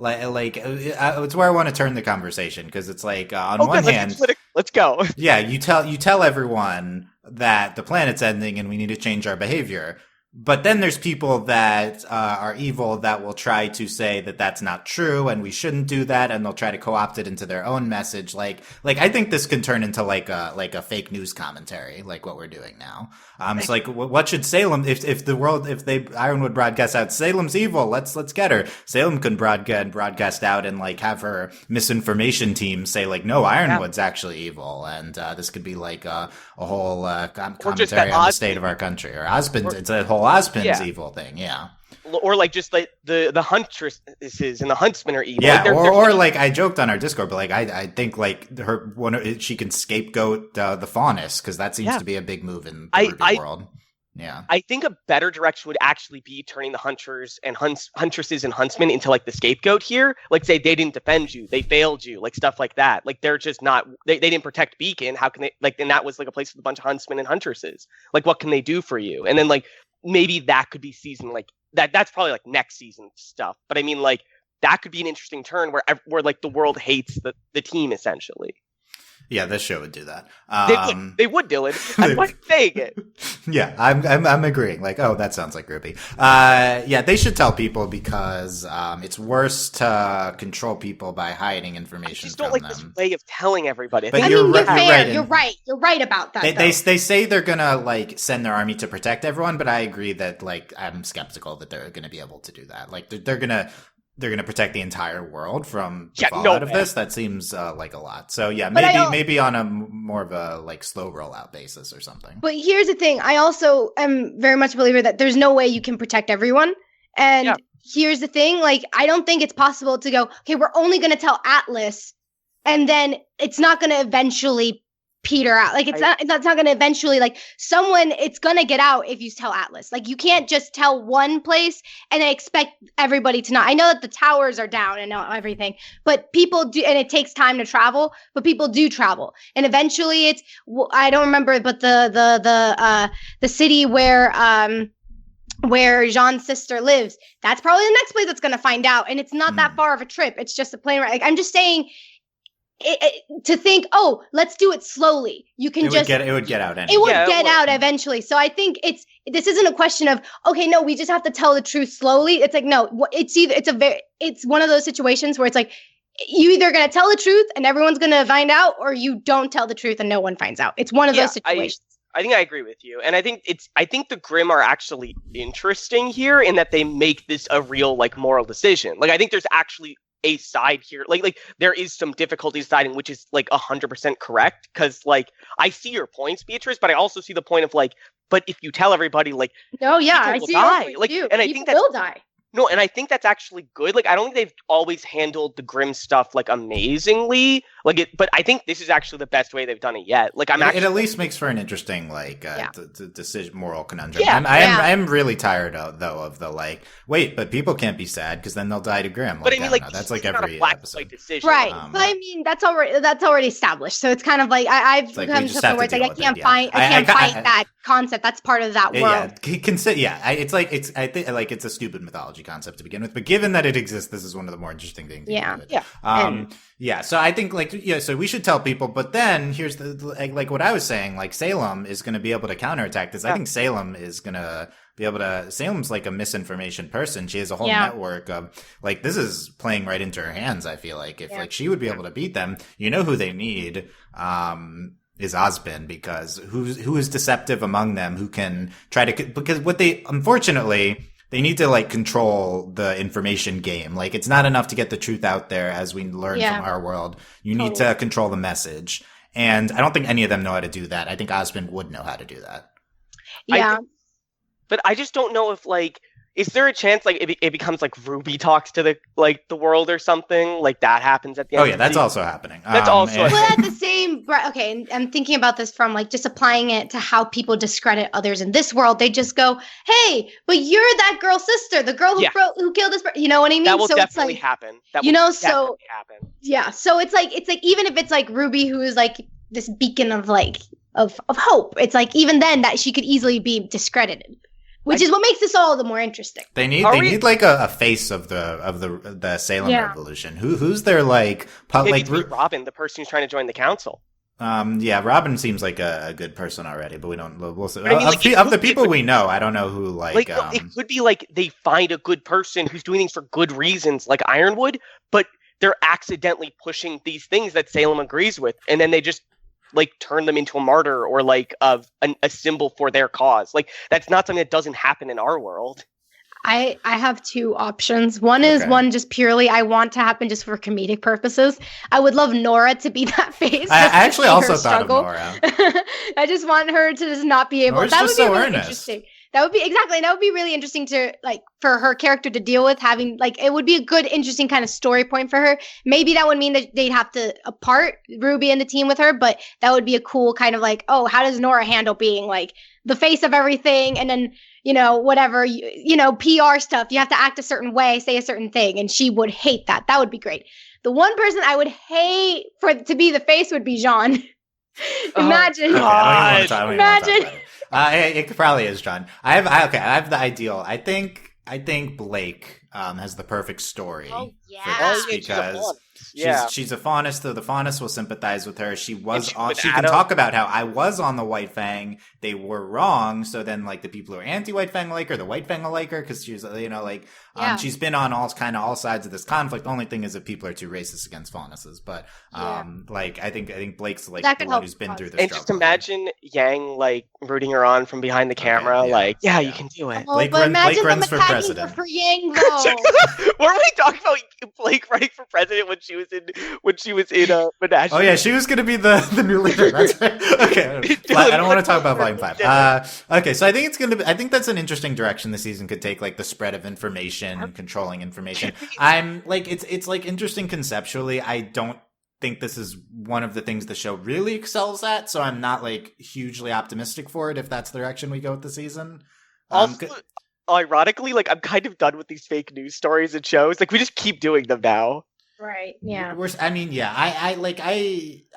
[SPEAKER 1] where I want to turn the conversation, because it's like on one hand,
[SPEAKER 2] let's go.
[SPEAKER 1] Yeah, you tell everyone that the planet's ending and we need to change our behavior. But then there's people that are evil that will try to say that that's not true and we shouldn't do that, and they'll try to co-opt it into their own message. Like I think this can turn into like a fake news commentary, like what we're doing now. It's like, what should Salem, if Ironwood broadcasts out Salem's evil, let's get her. Salem can broadcast out and like have her misinformation team say like, no, Ironwood's actually evil, and this could be like a whole commentary on the state of our country, or Ozpin's. It's a whole Ozpin's evil thing, yeah.
[SPEAKER 2] Or like just like the huntresses and the huntsmen are evil.
[SPEAKER 1] Yeah, or like I joked on our Discord, but like I think like she can scapegoat the Faunus, because that seems to be a big move in the RWBY world. Yeah,
[SPEAKER 2] I think a better direction would actually be turning the hunters and huntresses and huntsmen into like the scapegoat here. Like say they didn't defend you, they failed you, like stuff like that. Like they're just not, they didn't protect Beacon. How can they, like, and that was like a place with a bunch of huntsmen and huntresses. Like what can they do for you? And then like maybe that could be season like that's probably like next season stuff. But I mean like that could be an interesting turn where like the world hates the team essentially.
[SPEAKER 1] Yeah, this show would do that.
[SPEAKER 2] They would, Dylan. I'm not saying it.
[SPEAKER 1] Yeah, I'm agreeing. Like, oh, that sounds like RWBY. Yeah, they should tell people, because it's worse to control people by hiding information from them.
[SPEAKER 2] I just don't like this way of telling everybody.
[SPEAKER 1] But
[SPEAKER 3] You're right about that.
[SPEAKER 1] They say they're gonna like send their army to protect everyone, but I agree that like I'm skeptical that they're gonna be able to do that. Like they're gonna protect the entire world from the fallout of this. That seems like a lot. So yeah, maybe on a more of a like slow rollout basis or something.
[SPEAKER 3] But here's the thing. I also am very much a believer that there's no way you can protect everyone. And here's the thing. Like, I don't think it's possible to go, okay, we're only going to tell Atlas, and then it's not going to eventually peter out. Like it's not going to eventually, like, it's going to get out if you tell Atlas. Like, you can't just tell one place and expect everybody to not. I know that the towers are down and everything, but people do, and it takes time to travel, but people do travel. And eventually I don't remember, but the city where Jean's sister lives, that's probably the next place that's going to find out. And it's not that far of a trip. It's just a plane ride. Like, I'm just saying, to think, oh, let's do it slowly. You can it would get
[SPEAKER 1] out anyway.
[SPEAKER 3] It would get out eventually. So I think this isn't a question of, okay, no, we just have to tell the truth slowly. It's like, no, it's one of those situations where it's like, you either going to tell the truth and everyone's going to find out, or you don't tell the truth and no one finds out. It's one of those situations.
[SPEAKER 2] I think I agree with you. And I think the Grimm are actually interesting here in that they make this a real like moral decision. Like I think there's actually a side here. Like there is some difficulty deciding which is like 100% correct, because like I see your points, Beatrice, but I also see the point of like, but if you tell everybody like,
[SPEAKER 3] no, yeah,
[SPEAKER 2] people
[SPEAKER 3] I
[SPEAKER 2] will
[SPEAKER 3] see
[SPEAKER 2] die. Like,
[SPEAKER 3] you.
[SPEAKER 2] and I
[SPEAKER 3] People
[SPEAKER 2] think that's
[SPEAKER 3] will die.
[SPEAKER 2] no, and I think that's actually good. Like, I don't think they've always handled the grim stuff like amazingly. Like it, but I think this is actually the best way they've done it yet. Like, it
[SPEAKER 1] at least makes for an interesting like decision, moral conundrum.
[SPEAKER 3] Yeah,
[SPEAKER 1] I am really tired of the like, wait, but people can't be sad because then they'll die to grim. Like,
[SPEAKER 2] but I mean, like,
[SPEAKER 1] that's like every episode,
[SPEAKER 2] decision.
[SPEAKER 3] Right? But I mean, that's already established. So it's kind of like I've
[SPEAKER 1] like
[SPEAKER 3] come to something where it's like I can't fight that concept. That's part of that world.
[SPEAKER 1] I think like it's a stupid mythology concept to begin with, but given that it exists, this is one of the more interesting things. So I think so we should tell people, but then here's like what I was saying, like Salem is going to be able to counterattack this. I think Salem is going to be able to. Salem's like a misinformation person. She has a whole network of like, this is playing right into her hands. I feel like if like she would be able to beat them, who they need is Ozpin, because who is deceptive among them, who can try to, because what they unfortunately. They need to like control the information game. Like, it's not enough to get the truth out there, as we learn from our world. You need to control the message. And I don't think any of them know how to do that. I think Ozpin would know how to do that.
[SPEAKER 3] Yeah.
[SPEAKER 2] But I just don't know if like, is there a chance like it becomes like RWBY talks to the world or something, like that happens at the end?
[SPEAKER 1] Oh yeah, that's also happening.
[SPEAKER 2] That's also.
[SPEAKER 3] But at the same, okay, I'm thinking about this from like just applying it to how people discredit others in this world. They just go, "Hey, but you're that girl's sister, the girl who killed this." You know what I mean?
[SPEAKER 2] That will definitely happen. Happen.
[SPEAKER 3] Yeah. So it's like even if it's like RWBY, who is like this beacon of like of hope, it's like even then that she could easily be discredited. Which is what makes this all the more interesting.
[SPEAKER 1] They need like a face of the Salem Revolution. Who's their like
[SPEAKER 2] Robin, the person who's trying to join the council.
[SPEAKER 1] Robin seems like a good person already, but we'll see.
[SPEAKER 2] I mean,
[SPEAKER 1] of the people we know, I don't know who like
[SPEAKER 2] it could be like they find a good person who's doing things for good reasons, like Ironwood, but they're accidentally pushing these things that Salem agrees with, and then they just like turn them into a martyr or like a symbol for their cause. Like, that's not something that doesn't happen in our world.
[SPEAKER 3] I have two options. One is one just purely I want to happen just for comedic purposes. I would love Nora to be that face.
[SPEAKER 1] I actually also thought of Nora.
[SPEAKER 3] I just want her to just not be able.
[SPEAKER 1] Nora's
[SPEAKER 3] that would
[SPEAKER 1] just
[SPEAKER 3] be
[SPEAKER 1] so
[SPEAKER 3] really
[SPEAKER 1] earnest.
[SPEAKER 3] interesting. That would be really interesting to like for her character to deal with, having like it would be a good, interesting kind of story point for her. Maybe that would mean that they'd have to apart RWBY and the team with her, but that would be a cool kind of like, oh, how does Nora handle being like the face of everything, and then whatever PR stuff, you have to act a certain way, say a certain thing, and she would hate that. That would be great. The one person I would hate to be the face would be Jean. Imagine.
[SPEAKER 1] Imagine. It probably is John. I have the ideal. I think Blake has the perfect story for this, because she's a Faunus, though the Faunus will sympathize with her. She can talk about how I was on the White Fang, they were wrong, so then like the people who are anti-White Fang like her, the White Fang will like her, because she's she's been on all sides of this conflict. The only thing is that people are too racist against Faunuses, but like I think Blake's like the one who's been through this.
[SPEAKER 2] And just imagine Yang like rooting her on from behind the camera, you can do it.
[SPEAKER 3] Blake runs for president. For Yang, though.
[SPEAKER 2] Weren't we talking about Blake running for president when she was in Menage?
[SPEAKER 1] Oh yeah, she was going to be the new leader. That's right. Okay, I don't want to talk about Volume 5. Okay, so I think that's an interesting direction the season could take, like the spread of information and controlling information. I'm like, it's like interesting conceptually. I don't think this is one of the things the show really excels at, so I'm not like hugely optimistic for it if that's the direction we go with the season.
[SPEAKER 2] Also, ironically, like I'm kind of done with these fake news stories and shows. Like we just keep doing them now.
[SPEAKER 3] Right. Yeah.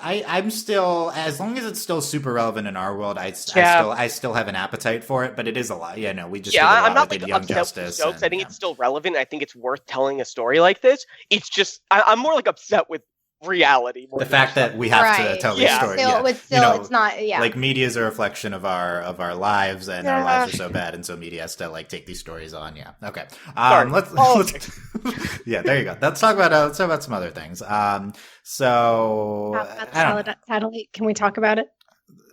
[SPEAKER 1] I'm still, as long as it's still super relevant in our world, I still have an appetite for it. But it is a lot. Yeah. No, we just
[SPEAKER 2] I'm not like Young Justice. I think it's still relevant. I think it's worth telling a story like this. It's just I'm more like upset with reality.
[SPEAKER 1] The fact that we have to tell the story.
[SPEAKER 3] It's not. Yeah.
[SPEAKER 1] Like media is a reflection of our lives, and our lives are so bad, and so media has to like take these stories on. Yeah. Okay. Let's yeah. There you go. Let's talk about some other things. So
[SPEAKER 3] satellite. Can we talk about it?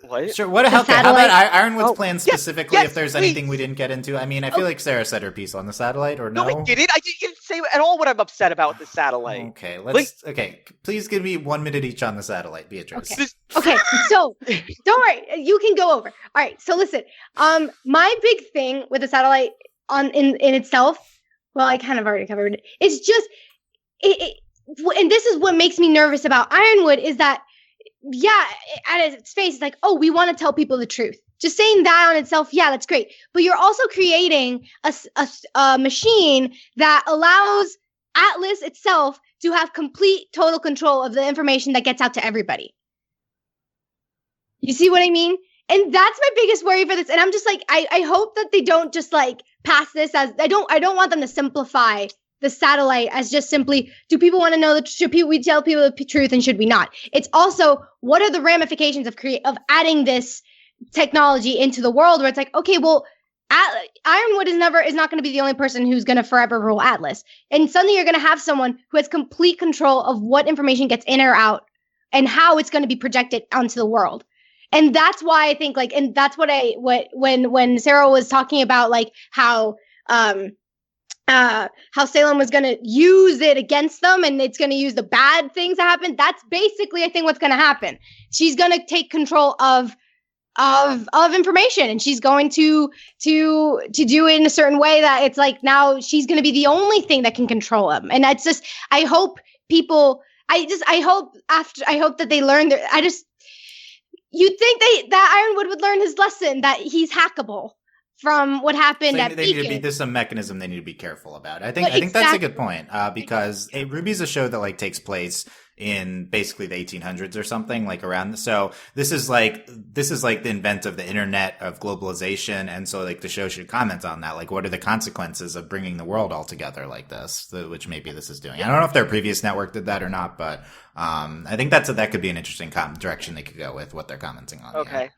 [SPEAKER 2] What?
[SPEAKER 1] Sure. What?
[SPEAKER 3] The
[SPEAKER 1] How about
[SPEAKER 3] satellite.
[SPEAKER 1] Ironwood's
[SPEAKER 2] Oh,
[SPEAKER 1] plan
[SPEAKER 2] yes,
[SPEAKER 1] specifically?
[SPEAKER 2] yes,
[SPEAKER 1] if there's
[SPEAKER 2] please.
[SPEAKER 1] anything we didn't get into, I mean, I feel like Sarah said her piece on the satellite, or no?
[SPEAKER 2] No, I didn't. I didn't say at all what I'm upset about with the satellite.
[SPEAKER 1] Okay, okay, please give me 1 minute each on the satellite, Beatrice.
[SPEAKER 3] Okay. Okay, so don't worry, you can go over. All right, so listen, my big thing with the satellite in itself, well, I kind of already covered it. It's just and this is what makes me nervous about Ironwood is that, yeah, at its face, it's like, oh, we want to tell people the truth. Just saying that on itself, yeah, that's great. But you're also creating a machine that allows Atlas itself to have complete, total control of the information that gets out to everybody. You see what I mean? And that's my biggest worry for this. And I'm just like, I hope that they don't just like pass this as I don't want them to simplify the satellite as just simply, do people want to know should we tell people the truth and should we not? It's also, what are the ramifications of adding this technology into the world where it's like, okay, well, Ironwood is not going to be the only person who's going to forever rule Atlas. And suddenly you're going to have someone who has complete control of what information gets in or out and how it's going to be projected onto the world. And that's why I think like, and that's what when Sarah was talking about like how Salem was going to use it against them and it's going to use the bad things that happen. That's basically, I think, what's going to happen. She's going to take control of information, and she's going to do it in a certain way that it's like now she's going to be the only thing that can control them. And that's just, I hope that they learn you'd think that Ironwood would learn his lesson that he's hackable from what happened at Beacon.
[SPEAKER 1] There's some mechanism they need to be careful about. I think that's a good point because RWBY's a show that like takes place in basically the 1800s or something like around. So this is like the invent of the internet, of globalization, and so like the show should comment on that. Like, what are the consequences of bringing the world all together like this? Which maybe this is doing. I don't know if their previous network did that or not, but I think that could be an interesting direction they could go with what they're commenting on.
[SPEAKER 2] Okay.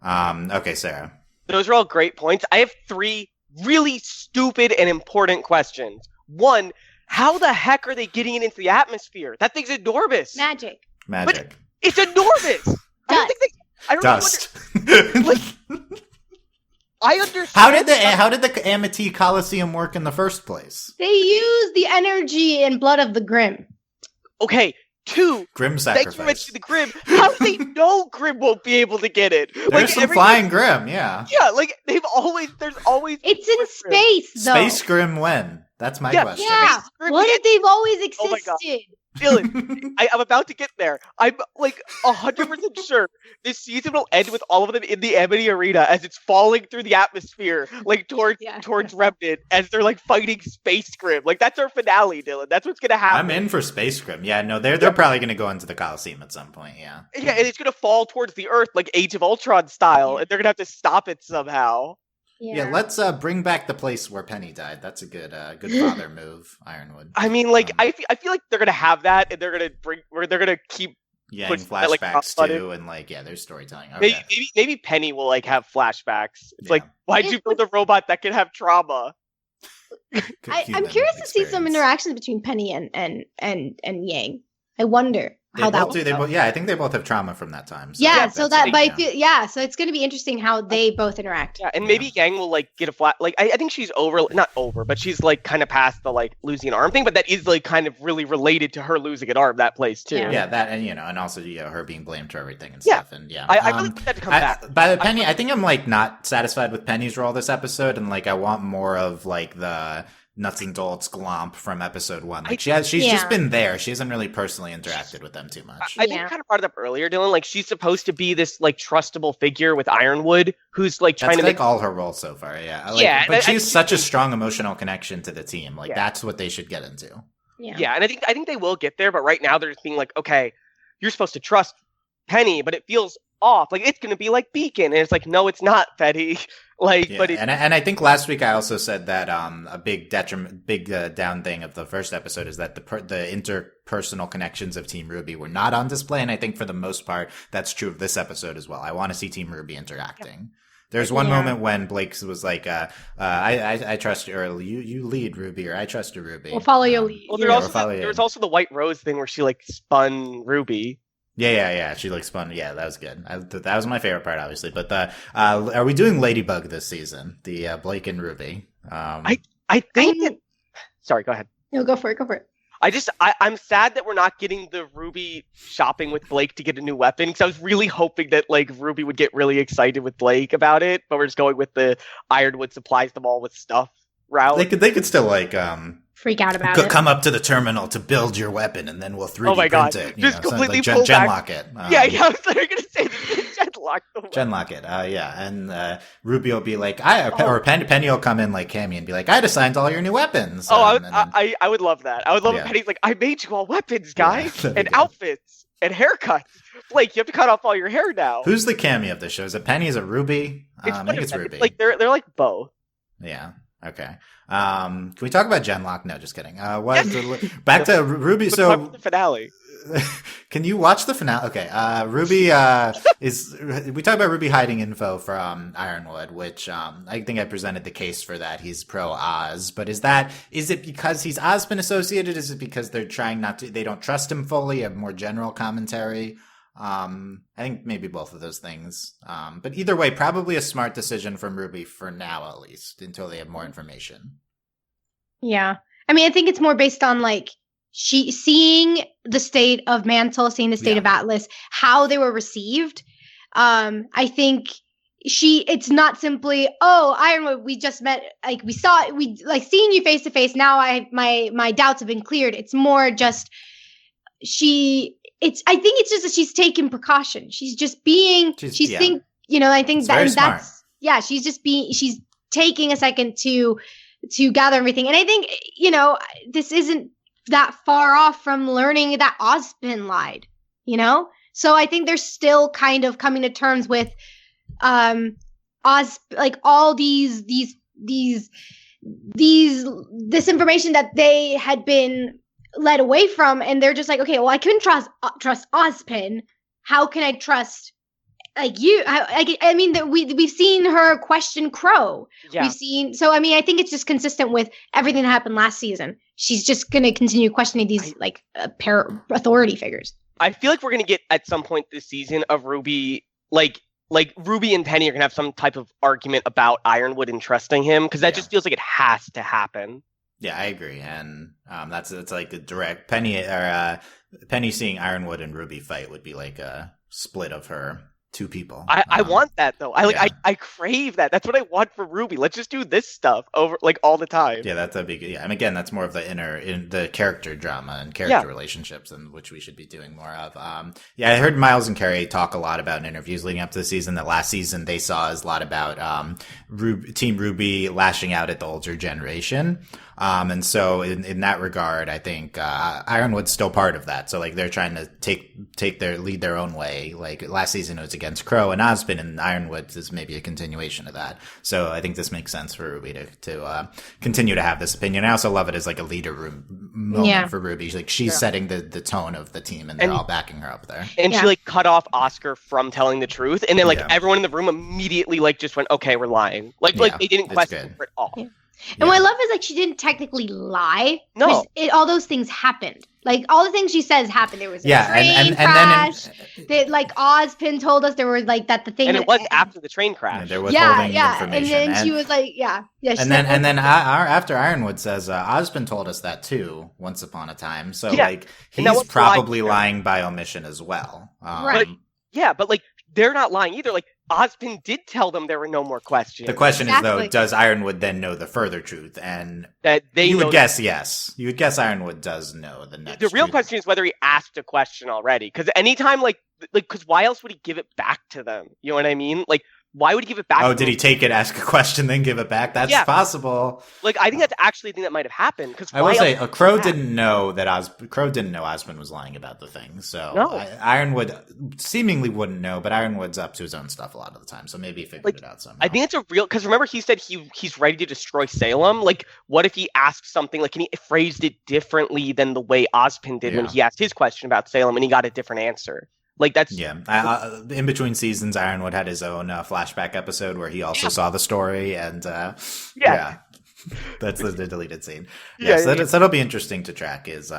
[SPEAKER 1] Here. Okay, Sarah.
[SPEAKER 2] Those are all great points. I have 3 really stupid and important questions. 1, how the heck are they getting it into the atmosphere? That thing's enormous.
[SPEAKER 3] Magic.
[SPEAKER 2] But it's enormous.
[SPEAKER 1] Dust.
[SPEAKER 2] I understand.
[SPEAKER 1] How did the Amity Coliseum work in the first place?
[SPEAKER 3] They use the energy and blood of the Grimm.
[SPEAKER 2] Okay. 2,
[SPEAKER 1] Grim
[SPEAKER 2] thanks
[SPEAKER 1] sacrifice.
[SPEAKER 2] for mentioning the Grimm. How do they know Grimm won't be able to get it?
[SPEAKER 1] There's some flying Grimm, yeah.
[SPEAKER 2] Yeah, like there's always.
[SPEAKER 3] It's in space, though.
[SPEAKER 1] Space Grimm when? That's my question.
[SPEAKER 3] Yeah. What if they've always existed?
[SPEAKER 2] Oh my God. Dylan, I'm about to get there. I'm like 100% sure this season will end with all of them in the Amity Arena as it's falling through the atmosphere, like towards Remnant, as they're like fighting Space Grim. Like that's our finale, Dylan. That's what's gonna happen.
[SPEAKER 1] I'm in for Space Grim. Yeah, no, they're probably gonna go into the Coliseum at some point. Yeah.
[SPEAKER 2] Yeah, and it's gonna fall towards the Earth like Age of Ultron style, and they're gonna have to stop it somehow.
[SPEAKER 1] Yeah, let's bring back the place where Penny died. That's a good father move, Ironwood.
[SPEAKER 2] I mean, like I feel like they're gonna have that, and they're gonna keep
[SPEAKER 1] in flashbacks too, and like there's storytelling. Okay.
[SPEAKER 2] Maybe Penny will like have flashbacks. It's like, why'd you build a robot that can have trauma?
[SPEAKER 3] I'm curious to see some interactions between Penny and Yang. I wonder how that will go.
[SPEAKER 1] I think they both have trauma from that time. So
[SPEAKER 3] so it's going to be interesting how they both interact.
[SPEAKER 2] Yeah, and maybe Yang will like get a flat. Like I think she's not over, but she's like kind of past the like losing an arm thing. But that is like kind of really related to her losing an arm. That place too.
[SPEAKER 1] Yeah, that and also her being blamed for everything and stuff. And
[SPEAKER 2] I really want that to come back.
[SPEAKER 1] By Penny, I think I'm like not satisfied with Penny's role this episode, and like I want more of like the nuts and bolts glomp from episode 1. Like she's just been there. She hasn't really personally interacted with them too much.
[SPEAKER 2] I think you kind of brought it up earlier, Dylan. Like she's supposed to be this like trustable figure with Ironwood, who's like trying to make
[SPEAKER 1] all her roles so far. But she has such a strong emotional connection to the team. Like that's what they should get into.
[SPEAKER 2] Yeah, and I think they will get there. But right now they're just being like, okay, you're supposed to trust Penny, but it feels off. Like it's gonna be like Beacon, and it's like, no, it's not, Penny. Like, but
[SPEAKER 1] and I think last week I also said that a big down thing of the first episode is that the interpersonal connections of Team RWBY were not on display, and I think for the most part that's true of this episode as well. I want to see Team RWBY interacting. Yeah. There's one moment when Blake was like, I trust you, or you lead RWBY, or I trust you, RWBY.
[SPEAKER 3] We'll follow your lead.
[SPEAKER 2] Well, there was also the White Rose thing where she like spun RWBY.
[SPEAKER 1] Yeah. She looks fun. Yeah, that was good. That was my favorite part, obviously. But are we doing Ladybug this season? The Blake and RWBY.
[SPEAKER 2] I think that. Sorry, go ahead.
[SPEAKER 3] No, go for it. Go for it.
[SPEAKER 2] I'm sad that we're not getting the RWBY shopping with Blake to get a new weapon, because I was really hoping that like RWBY would get really excited with Blake about it, but we're just going with the Ironwood supplies them all with stuff route.
[SPEAKER 1] They could still like
[SPEAKER 3] freak out about it.
[SPEAKER 1] Come up to the terminal to build your weapon, and then we'll 3D
[SPEAKER 2] oh my God.
[SPEAKER 1] print it.
[SPEAKER 2] Just completely
[SPEAKER 1] like
[SPEAKER 2] pull
[SPEAKER 1] Gen
[SPEAKER 2] back.
[SPEAKER 1] lock it.
[SPEAKER 2] Yeah, I was literally gonna say Genlock the weapon.
[SPEAKER 1] Genlock it. And RWBY will be like, or Penny will come in like Cammy and be like, I designed all your new weapons.
[SPEAKER 2] I would love that. I would love if Penny's like, I made you all weapons, guys, and outfits and haircuts. Blake, you have to cut off all your hair now.
[SPEAKER 1] Who's the Cammy of the show? Is it Penny? Is it RWBY? I think it's RWBY.
[SPEAKER 2] Like they're like both.
[SPEAKER 1] Yeah. Okay. Can we talk about Genlock? No, just kidding. Back to RWBY. So
[SPEAKER 2] the finale.
[SPEAKER 1] Can you watch the finale? Okay. RWBY we talk about RWBY hiding info from Ironwood, which I think I presented the case for that. He's pro Oz, but is it because he's Ozpin associated? Is it because they're trying they don't trust him fully? A more general commentary. I think maybe both of those things. But either way, probably a smart decision from RWBY for now, at least, until they have more information.
[SPEAKER 3] Yeah. I mean, I think it's more based on like seeing the state of Mantle, seeing the state of Atlas, how they were received. I think it's not simply, oh, Ironwood, we just met, like we like seeing you face to face. Now my doubts have been cleared. It's more just I think it's just that she's taking precaution. She's just being, I think that's, she's taking a second to gather everything. And I think, this isn't that far off from learning that Ozpin lied, So I think they're still kind of coming to terms with, like all this information that they had been led away from, and they're just like, okay, well, I couldn't trust Ozpin. How can I trust like you? I mean, that we've seen her question Crow.
[SPEAKER 2] Yeah.
[SPEAKER 3] I think it's just consistent with everything that happened last season. She's just going to continue questioning these authority figures.
[SPEAKER 2] I feel like we're going to get at some point this season of RWBY, like RWBY and Penny are going to have some type of argument about Ironwood and trusting him, because that just feels like it has to happen.
[SPEAKER 1] Yeah, I agree, and it's like a direct Penny seeing Ironwood and RWBY fight would be like a split of her two people.
[SPEAKER 2] I want that though. I crave that. That's what I want for RWBY. Let's just do this stuff over like all the time.
[SPEAKER 1] Yeah, that'd be good. Yeah, and again, that's more of the character drama and character relationships, and which we should be doing more of. I heard Miles and Carrie talk a lot about in interviews leading up to the season that last season they saw a lot about Team RWBY lashing out at the older generation. And so in that regard, I think Ironwood's still part of that. So like they're trying to lead their own way. Like last season it was against Crow and Ozpin, and Ironwood is maybe a continuation of that. So I think this makes sense for RWBY to continue to have this opinion. I also love it as like a leader room moment for RWBY. Like she's setting the tone of the team, and they're all backing her up there.
[SPEAKER 2] And she like cut off Oscar from telling the truth, and then like everyone in the room immediately like just went, okay, we're lying. Like they didn't question her at all. Yeah.
[SPEAKER 3] And what I love is like she didn't technically lie.
[SPEAKER 2] No,
[SPEAKER 3] all those things happened. Like all the things she says happened. There was a train crash. That like Ozpin told us there were like that the thing.
[SPEAKER 2] And it was after the train crash.
[SPEAKER 1] Yeah, there was information.
[SPEAKER 3] And then she was like,
[SPEAKER 1] and then after Ironwood says Ozpin told us that too once upon a time. So like he's probably lying by omission as well.
[SPEAKER 3] Right.
[SPEAKER 2] But like they're not lying either. Like Ozpin did tell them there were no more questions.
[SPEAKER 1] The question is, though, does Ironwood then know the further truth? And
[SPEAKER 2] that you would
[SPEAKER 1] guess yes. You would guess Ironwood does know the next.
[SPEAKER 2] The real question is whether he asked a question already. Because anytime, because why else would he give it back to them? You know what I mean? Like, why would he give it back?
[SPEAKER 1] Oh, did he take it, ask a question, then give it back? That's possible.
[SPEAKER 2] Like, I think that's actually a thing that might have happened. Because
[SPEAKER 1] I will say, Crow didn't know Ozpin was lying about the thing. So Ironwood seemingly wouldn't know, but Ironwood's up to his own stuff a lot of the time. So maybe he figured it out somehow.
[SPEAKER 2] I think it's a real, because remember he said he's ready to destroy Salem. Like, what if he asked something like, and he phrased it differently than the way Ozpin did when he asked his question about Salem, and he got a different answer. Like that's
[SPEAKER 1] in between seasons, Ironwood had his own flashback episode where he also saw the story, and that's the deleted scene. So that'll be interesting to track. Is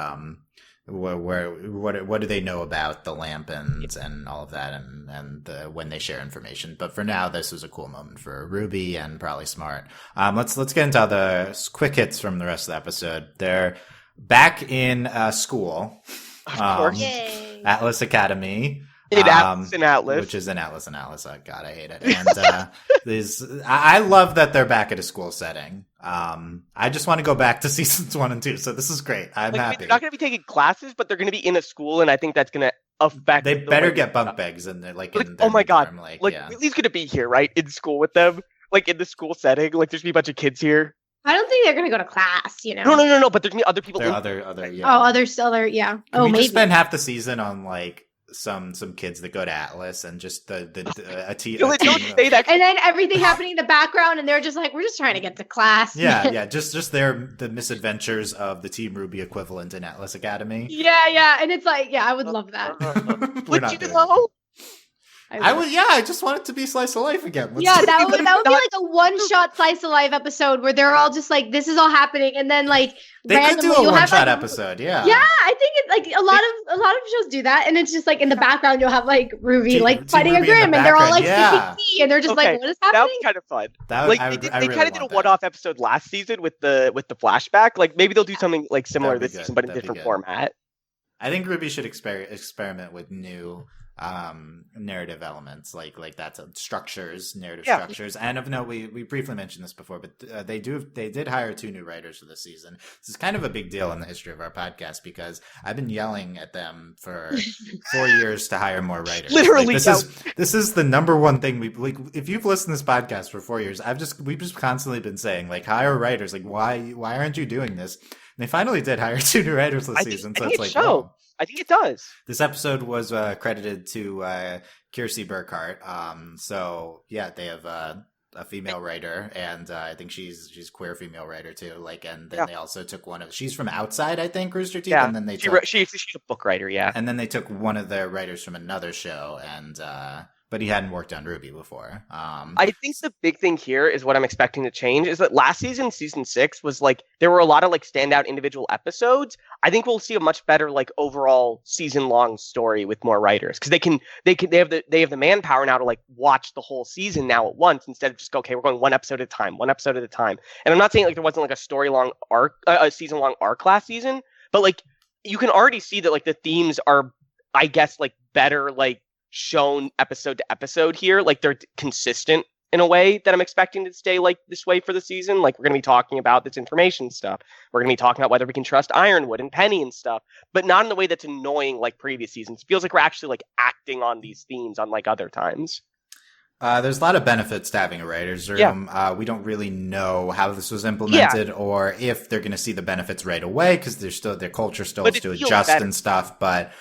[SPEAKER 1] what do they know about the lamp and all of that and when they share information. But for now, this was a cool moment for RWBY and probably smart. Let's get into the quick hits from the rest of the episode. They're back in school,
[SPEAKER 2] Of course.
[SPEAKER 3] Yay.
[SPEAKER 1] Atlas Academy.
[SPEAKER 2] Atlas and Atlas.
[SPEAKER 1] Which is an Atlas and Atlas. Oh, God, I hate it. And I love that they're back at a school setting. I just want to go back to seasons 1 and 2, so this is great. I'm happy.
[SPEAKER 2] They're not going to be taking classes, but they're going to be in a school, and I think that's going to affect.
[SPEAKER 1] They better get bunk beds in there,
[SPEAKER 2] oh my God!
[SPEAKER 1] Dorm,
[SPEAKER 2] Lily's going to be here, right, in school with them, like in the school setting. Like there's going to be a bunch of kids here.
[SPEAKER 3] I don't think they're going to go to class, you know.
[SPEAKER 2] No. But there's going to be other people.
[SPEAKER 1] There are other. Yeah.
[SPEAKER 3] Oh, other. Yeah.
[SPEAKER 1] Can
[SPEAKER 3] oh,
[SPEAKER 1] we
[SPEAKER 3] maybe
[SPEAKER 1] just spend half the season on like some kids that go to Atlas and just a team.
[SPEAKER 2] Don't say that.
[SPEAKER 3] And then everything happening in the background, and they're just like, we're just trying to get to class.
[SPEAKER 1] Yeah. Just the misadventures of the Team RWBY equivalent in Atlas Academy.
[SPEAKER 3] Yeah. And it's like, yeah, I would love that.
[SPEAKER 2] Would you know?
[SPEAKER 1] I just want it to be slice of life again.
[SPEAKER 3] That would be like a one-shot slice of life episode where they're all just like, this is all happening, and then like
[SPEAKER 1] they could do a one-shot episode. Yeah,
[SPEAKER 3] I think it like a lot of shows do that, and it's just like in the background you'll have like RWBY like fighting a Grim, and they're all like sipping tea, and they're just like, what is happening?
[SPEAKER 2] That was kind of fun. They kind of did a one-off episode last season with the flashback. Like maybe they'll do something like similar this season, but in a different format.
[SPEAKER 1] I think RWBY should experiment with new narrative elements like that's structures. And of note, we briefly mentioned this before, but they did hire 2 new writers for this season. This is kind of a big deal in the history of our podcast because I've been yelling at them for 4 years to hire more writers.
[SPEAKER 2] Literally,
[SPEAKER 1] this is the number one thing we like. If you've listened to this podcast for 4 years, we've just constantly been saying like hire writers. Like why aren't you doing this? And they finally did hire 2 new writers this season. So it's like, whoa.
[SPEAKER 2] I think it does.
[SPEAKER 1] This episode was credited to Kiersey Burkhart. So yeah, they have a female writer, and I think she's queer female writer too. Like, and then they also took she's from outside, I think, Rooster Teeth.
[SPEAKER 2] Yeah,
[SPEAKER 1] and then
[SPEAKER 2] she's a book writer. Yeah,
[SPEAKER 1] and then they took one of the writers from another show, and but he hadn't worked on RWBY before.
[SPEAKER 2] I think the big thing here is what I'm expecting to change is that last season, season 6, was like there were a lot of like standout individual episodes. I think we'll see a much better like overall season-long story with more writers because they have the manpower now to like watch the whole season now at once instead of just go, okay, we're going one episode at a time. And I'm not saying like there wasn't like a story-long arc, a season-long arc last season, but like you can already see that like the themes are, I guess, like better like shown episode to episode here. Like they're consistent in a way that I'm expecting to stay like this way for the season. Like we're going to be talking about this information stuff. We're going to be talking about whether we can trust Ironwood and Penny and stuff, but not in the way that's annoying like previous seasons. It feels like we're actually like acting on these themes unlike other times.
[SPEAKER 1] There's a lot of benefits to having a writer's room. We don't really know how this was implemented or if they're going to see the benefits right away because their culture still has to adjust and stuff. But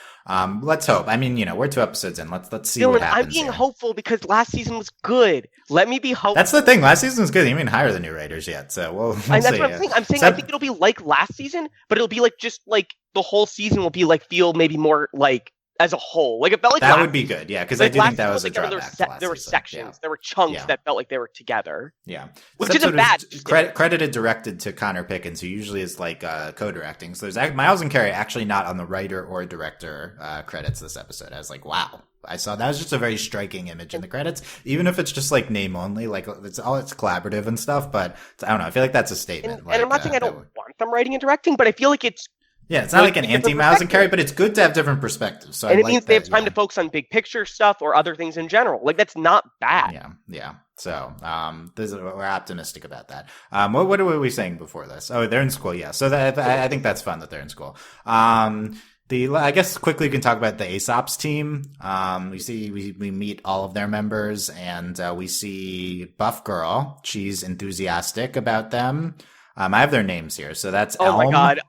[SPEAKER 1] let's hope. I mean, we're 2 episodes in. Let's see what happens.
[SPEAKER 2] I'm being hopeful because last season was good. Let me be hopeful.
[SPEAKER 1] That's the thing. Last season was good. They didn't even hire the new writers yet. So we'll see.
[SPEAKER 2] That's what I'm saying. I'm saying I think it'll be like last season, but it'll be like just like the whole season will be like feel maybe more like as a whole. Like it felt like
[SPEAKER 1] that would be good. Yeah, because I do think that was a
[SPEAKER 2] drawback. There were sections, there were chunks that felt like they were together.
[SPEAKER 1] Yeah,
[SPEAKER 2] which isn't bad.
[SPEAKER 1] Credited directed to Connor Pickens, who usually is like co-directing. So there's Miles and Carey actually not on the writer or director credits this episode. I was like, wow. I saw that was just a very striking image in the credits, even if it's just like name only, like it's collaborative and stuff. But I don't know. I feel like that's a statement.
[SPEAKER 2] And I'm not saying I don't want them writing and directing, but I feel like it's.
[SPEAKER 1] Yeah, it's not like an anti-Miles and Carey, but it's good to have different perspectives. So
[SPEAKER 2] and it means they have time to focus on big picture stuff or other things in general. Like that's not bad.
[SPEAKER 1] Yeah. So we're optimistic about that. What were we saying before this? Oh, they're in school. Yeah. So I think that's fun that they're in school. I guess quickly we can talk about the Aesop's team. We meet all of their members, and we see Buff Girl. She's enthusiastic about them. I have their names here. So that's Elm.
[SPEAKER 2] Oh my God.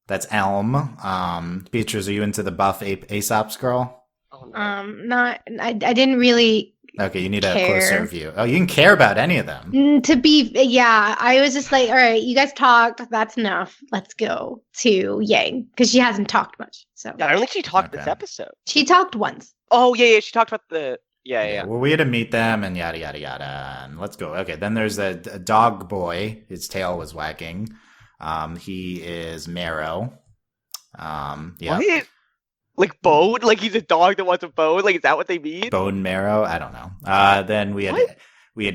[SPEAKER 1] That's Elm. Beatriz, are you into the buff Aesop's girl?
[SPEAKER 3] Not. I didn't really.
[SPEAKER 1] Okay, you need a closer view. Oh, you can care about any of them.
[SPEAKER 3] I was just like, all right, you guys talked. That's enough. Let's go to Yang because she hasn't talked much. So
[SPEAKER 2] I don't think she talked this episode.
[SPEAKER 3] She talked once.
[SPEAKER 2] Oh yeah. She talked about the. Yeah.
[SPEAKER 1] Well, we had to meet them and yada yada yada. And let's go. Okay, then there's a dog boy. His tail was wagging. He is Marrow. Yeah.
[SPEAKER 2] What? Like bone? Like he's a dog that wants a bone? Like is that what they mean?
[SPEAKER 1] Bone marrow. I don't know. Then we had
[SPEAKER 2] What?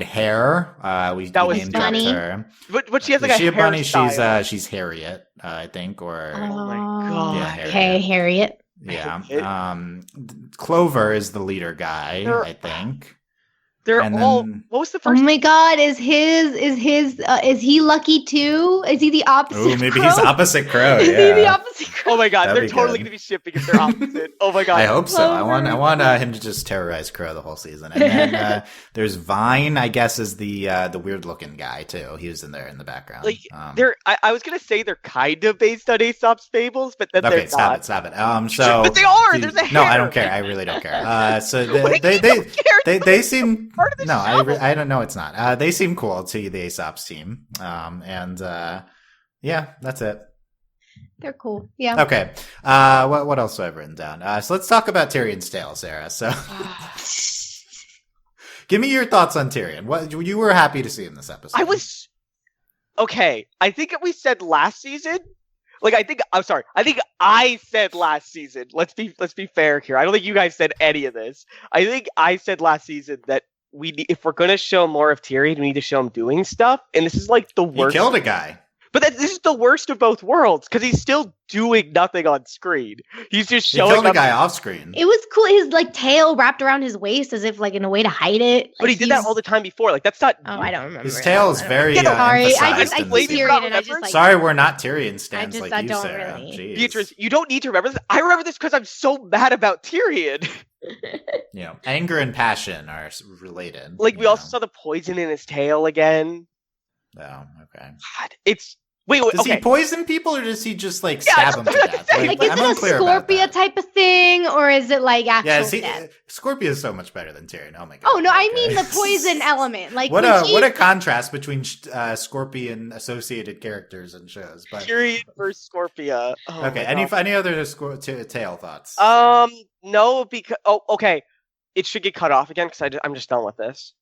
[SPEAKER 1] hair. We
[SPEAKER 2] was
[SPEAKER 1] name dropped
[SPEAKER 3] Bunny.
[SPEAKER 1] her.
[SPEAKER 2] But she has like
[SPEAKER 1] Is
[SPEAKER 2] a
[SPEAKER 1] she a bunny?
[SPEAKER 2] hairstyle.
[SPEAKER 1] She's Harriet, I think, or
[SPEAKER 2] Oh my God.
[SPEAKER 1] Yeah,
[SPEAKER 3] Okay, Harriet.
[SPEAKER 1] yeah. Clover is the leader guy,
[SPEAKER 2] They're-
[SPEAKER 1] I think.
[SPEAKER 2] They're
[SPEAKER 1] And
[SPEAKER 2] all.
[SPEAKER 1] then-
[SPEAKER 2] What was the
[SPEAKER 3] Oh
[SPEAKER 2] first?
[SPEAKER 3] my God, is he lucky too? Is he the opposite?
[SPEAKER 1] Oh, maybe
[SPEAKER 3] Crow?
[SPEAKER 1] he's opposite Crow.
[SPEAKER 3] Is he the
[SPEAKER 1] Yeah.
[SPEAKER 3] opposite Crow?
[SPEAKER 2] Oh my God,
[SPEAKER 1] That'd
[SPEAKER 2] they're
[SPEAKER 1] be
[SPEAKER 2] totally
[SPEAKER 1] good.
[SPEAKER 2] gonna be shipping if they're opposite. Oh my God.
[SPEAKER 1] I hope so. I want
[SPEAKER 3] Clover.
[SPEAKER 1] him to just terrorize Crow the whole season. And then there's Vine, I guess, is the weird looking guy too. He was in there in the background.
[SPEAKER 2] Like they're. I was gonna say they're kind of based on Aesop's fables, but then
[SPEAKER 1] Okay,
[SPEAKER 2] they're not.
[SPEAKER 1] stop it. So
[SPEAKER 2] But they are. There's a
[SPEAKER 1] No, I
[SPEAKER 2] hair.
[SPEAKER 1] don't care. I really don't care. So
[SPEAKER 2] What do you
[SPEAKER 1] they
[SPEAKER 2] mean you don't care?
[SPEAKER 1] they seem
[SPEAKER 2] Part of the
[SPEAKER 1] no.
[SPEAKER 2] show.
[SPEAKER 1] I don't know. It's not. They seem cool to the Aesop's team. Yeah, that's it.
[SPEAKER 3] They're cool. Yeah.
[SPEAKER 1] Okay. What else do I have written down? So let's talk about Tyrion's tale, Sarah. So give me your thoughts on Tyrion. What you were happy to see in this episode?
[SPEAKER 2] I was okay. I think we said last season. Like I'm sorry. I think I said last season. Let's be fair here. I don't think you guys said any of this. I think I said last season that if we're gonna show more of Tyrion, we need to show him doing stuff. And this is like the
[SPEAKER 1] He
[SPEAKER 2] worst.
[SPEAKER 1] killed a guy.
[SPEAKER 2] But this is the worst of both worlds because he's still doing nothing on screen. He's just
[SPEAKER 1] He
[SPEAKER 2] showing
[SPEAKER 1] killed a
[SPEAKER 2] up.
[SPEAKER 1] guy off screen.
[SPEAKER 3] It was cool. His like tail wrapped around his waist as if like in a way to hide it.
[SPEAKER 2] But he did that all the time before. Like that's not.
[SPEAKER 3] Oh, I don't remember.
[SPEAKER 1] His tail is very
[SPEAKER 2] Yeah, no,
[SPEAKER 3] sorry. I
[SPEAKER 1] emphasized
[SPEAKER 3] just
[SPEAKER 1] in
[SPEAKER 3] I
[SPEAKER 1] the
[SPEAKER 3] see
[SPEAKER 1] scene.
[SPEAKER 3] Tyrion and I just like
[SPEAKER 1] Sorry, we're not Tyrion stands
[SPEAKER 3] I
[SPEAKER 1] like you,
[SPEAKER 3] don't
[SPEAKER 1] Sarah.
[SPEAKER 3] really.
[SPEAKER 1] Jeez.
[SPEAKER 2] Beatriz, you don't need to remember this. I remember this because I'm so mad about Tyrion.
[SPEAKER 1] You know, anger and passion are related.
[SPEAKER 2] Like we
[SPEAKER 1] you
[SPEAKER 2] also
[SPEAKER 1] know.
[SPEAKER 2] saw the poison in his tail again.
[SPEAKER 1] Oh, okay.
[SPEAKER 2] God, it's wait.
[SPEAKER 1] Does
[SPEAKER 2] Okay,
[SPEAKER 1] he poison people, or does he just like
[SPEAKER 2] Yeah,
[SPEAKER 1] stab them to
[SPEAKER 2] that's what
[SPEAKER 1] death?
[SPEAKER 2] I'm saying.
[SPEAKER 3] Like, is
[SPEAKER 1] I'm
[SPEAKER 3] it a
[SPEAKER 1] unclear about
[SPEAKER 3] Scorpia
[SPEAKER 1] that.
[SPEAKER 3] type of thing, or is it like actual
[SPEAKER 1] Yeah, see,
[SPEAKER 3] death?
[SPEAKER 1] Scorpia is so much better than Tyrion. Oh my god.
[SPEAKER 3] Oh no, I
[SPEAKER 1] Okay.
[SPEAKER 3] mean the poison element. Like
[SPEAKER 1] What
[SPEAKER 3] when
[SPEAKER 1] a
[SPEAKER 3] he-
[SPEAKER 1] what a contrast between Scorpion associated characters and shows. But
[SPEAKER 2] Tyrion versus Scorpia. Oh
[SPEAKER 1] okay,
[SPEAKER 2] my God.
[SPEAKER 1] any other tail thoughts?
[SPEAKER 2] No, because okay, it should get cut off again because I'm just done with this.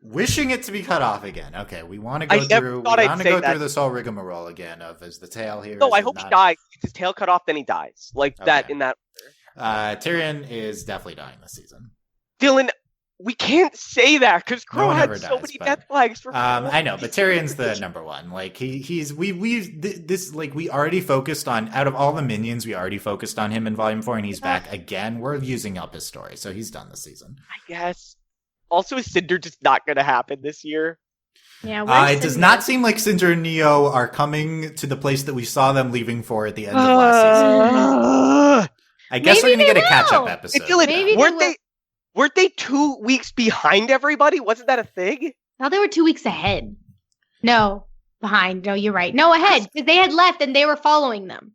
[SPEAKER 1] Wishing it to be cut off again. Okay, we want to go
[SPEAKER 2] I never
[SPEAKER 1] through. We
[SPEAKER 2] thought I'd
[SPEAKER 1] want to
[SPEAKER 2] say
[SPEAKER 1] go
[SPEAKER 2] that.
[SPEAKER 1] through this whole rigmarole again of is the tail here?
[SPEAKER 2] No,
[SPEAKER 1] is
[SPEAKER 2] I
[SPEAKER 1] it
[SPEAKER 2] hope he
[SPEAKER 1] not?
[SPEAKER 2] dies. If his tail cut off, then he dies. Like that
[SPEAKER 1] Okay.
[SPEAKER 2] in that.
[SPEAKER 1] Tyrion is definitely dying this season.
[SPEAKER 2] Dylan, we can't say that because
[SPEAKER 1] No
[SPEAKER 2] Crow
[SPEAKER 1] one
[SPEAKER 2] had
[SPEAKER 1] ever
[SPEAKER 2] so
[SPEAKER 1] dies,
[SPEAKER 2] many
[SPEAKER 1] but-
[SPEAKER 2] death flags for.
[SPEAKER 1] I know, but Tyrion's the number one. Like we already focused on out of all the minions, we already focused on him in Volume 4, and he's back again. We're using up his story, so he's done this season.
[SPEAKER 2] I guess. Also, is Cinder just not going to happen this year?
[SPEAKER 3] Yeah,
[SPEAKER 1] It does not seem like Cinder and Neo are coming to the place that we saw them leaving for at the end of last season. I guess
[SPEAKER 3] Maybe
[SPEAKER 1] we're gonna
[SPEAKER 3] they
[SPEAKER 1] get a catch-up
[SPEAKER 3] will.
[SPEAKER 1] episode.
[SPEAKER 2] Dylan,
[SPEAKER 3] Maybe they
[SPEAKER 2] weren't
[SPEAKER 3] will.
[SPEAKER 2] weren't they 2 weeks behind everybody? Wasn't that a thing?
[SPEAKER 3] No, they were 2 weeks ahead. No, behind. No, you're right. No, ahead because they had left and they were following them.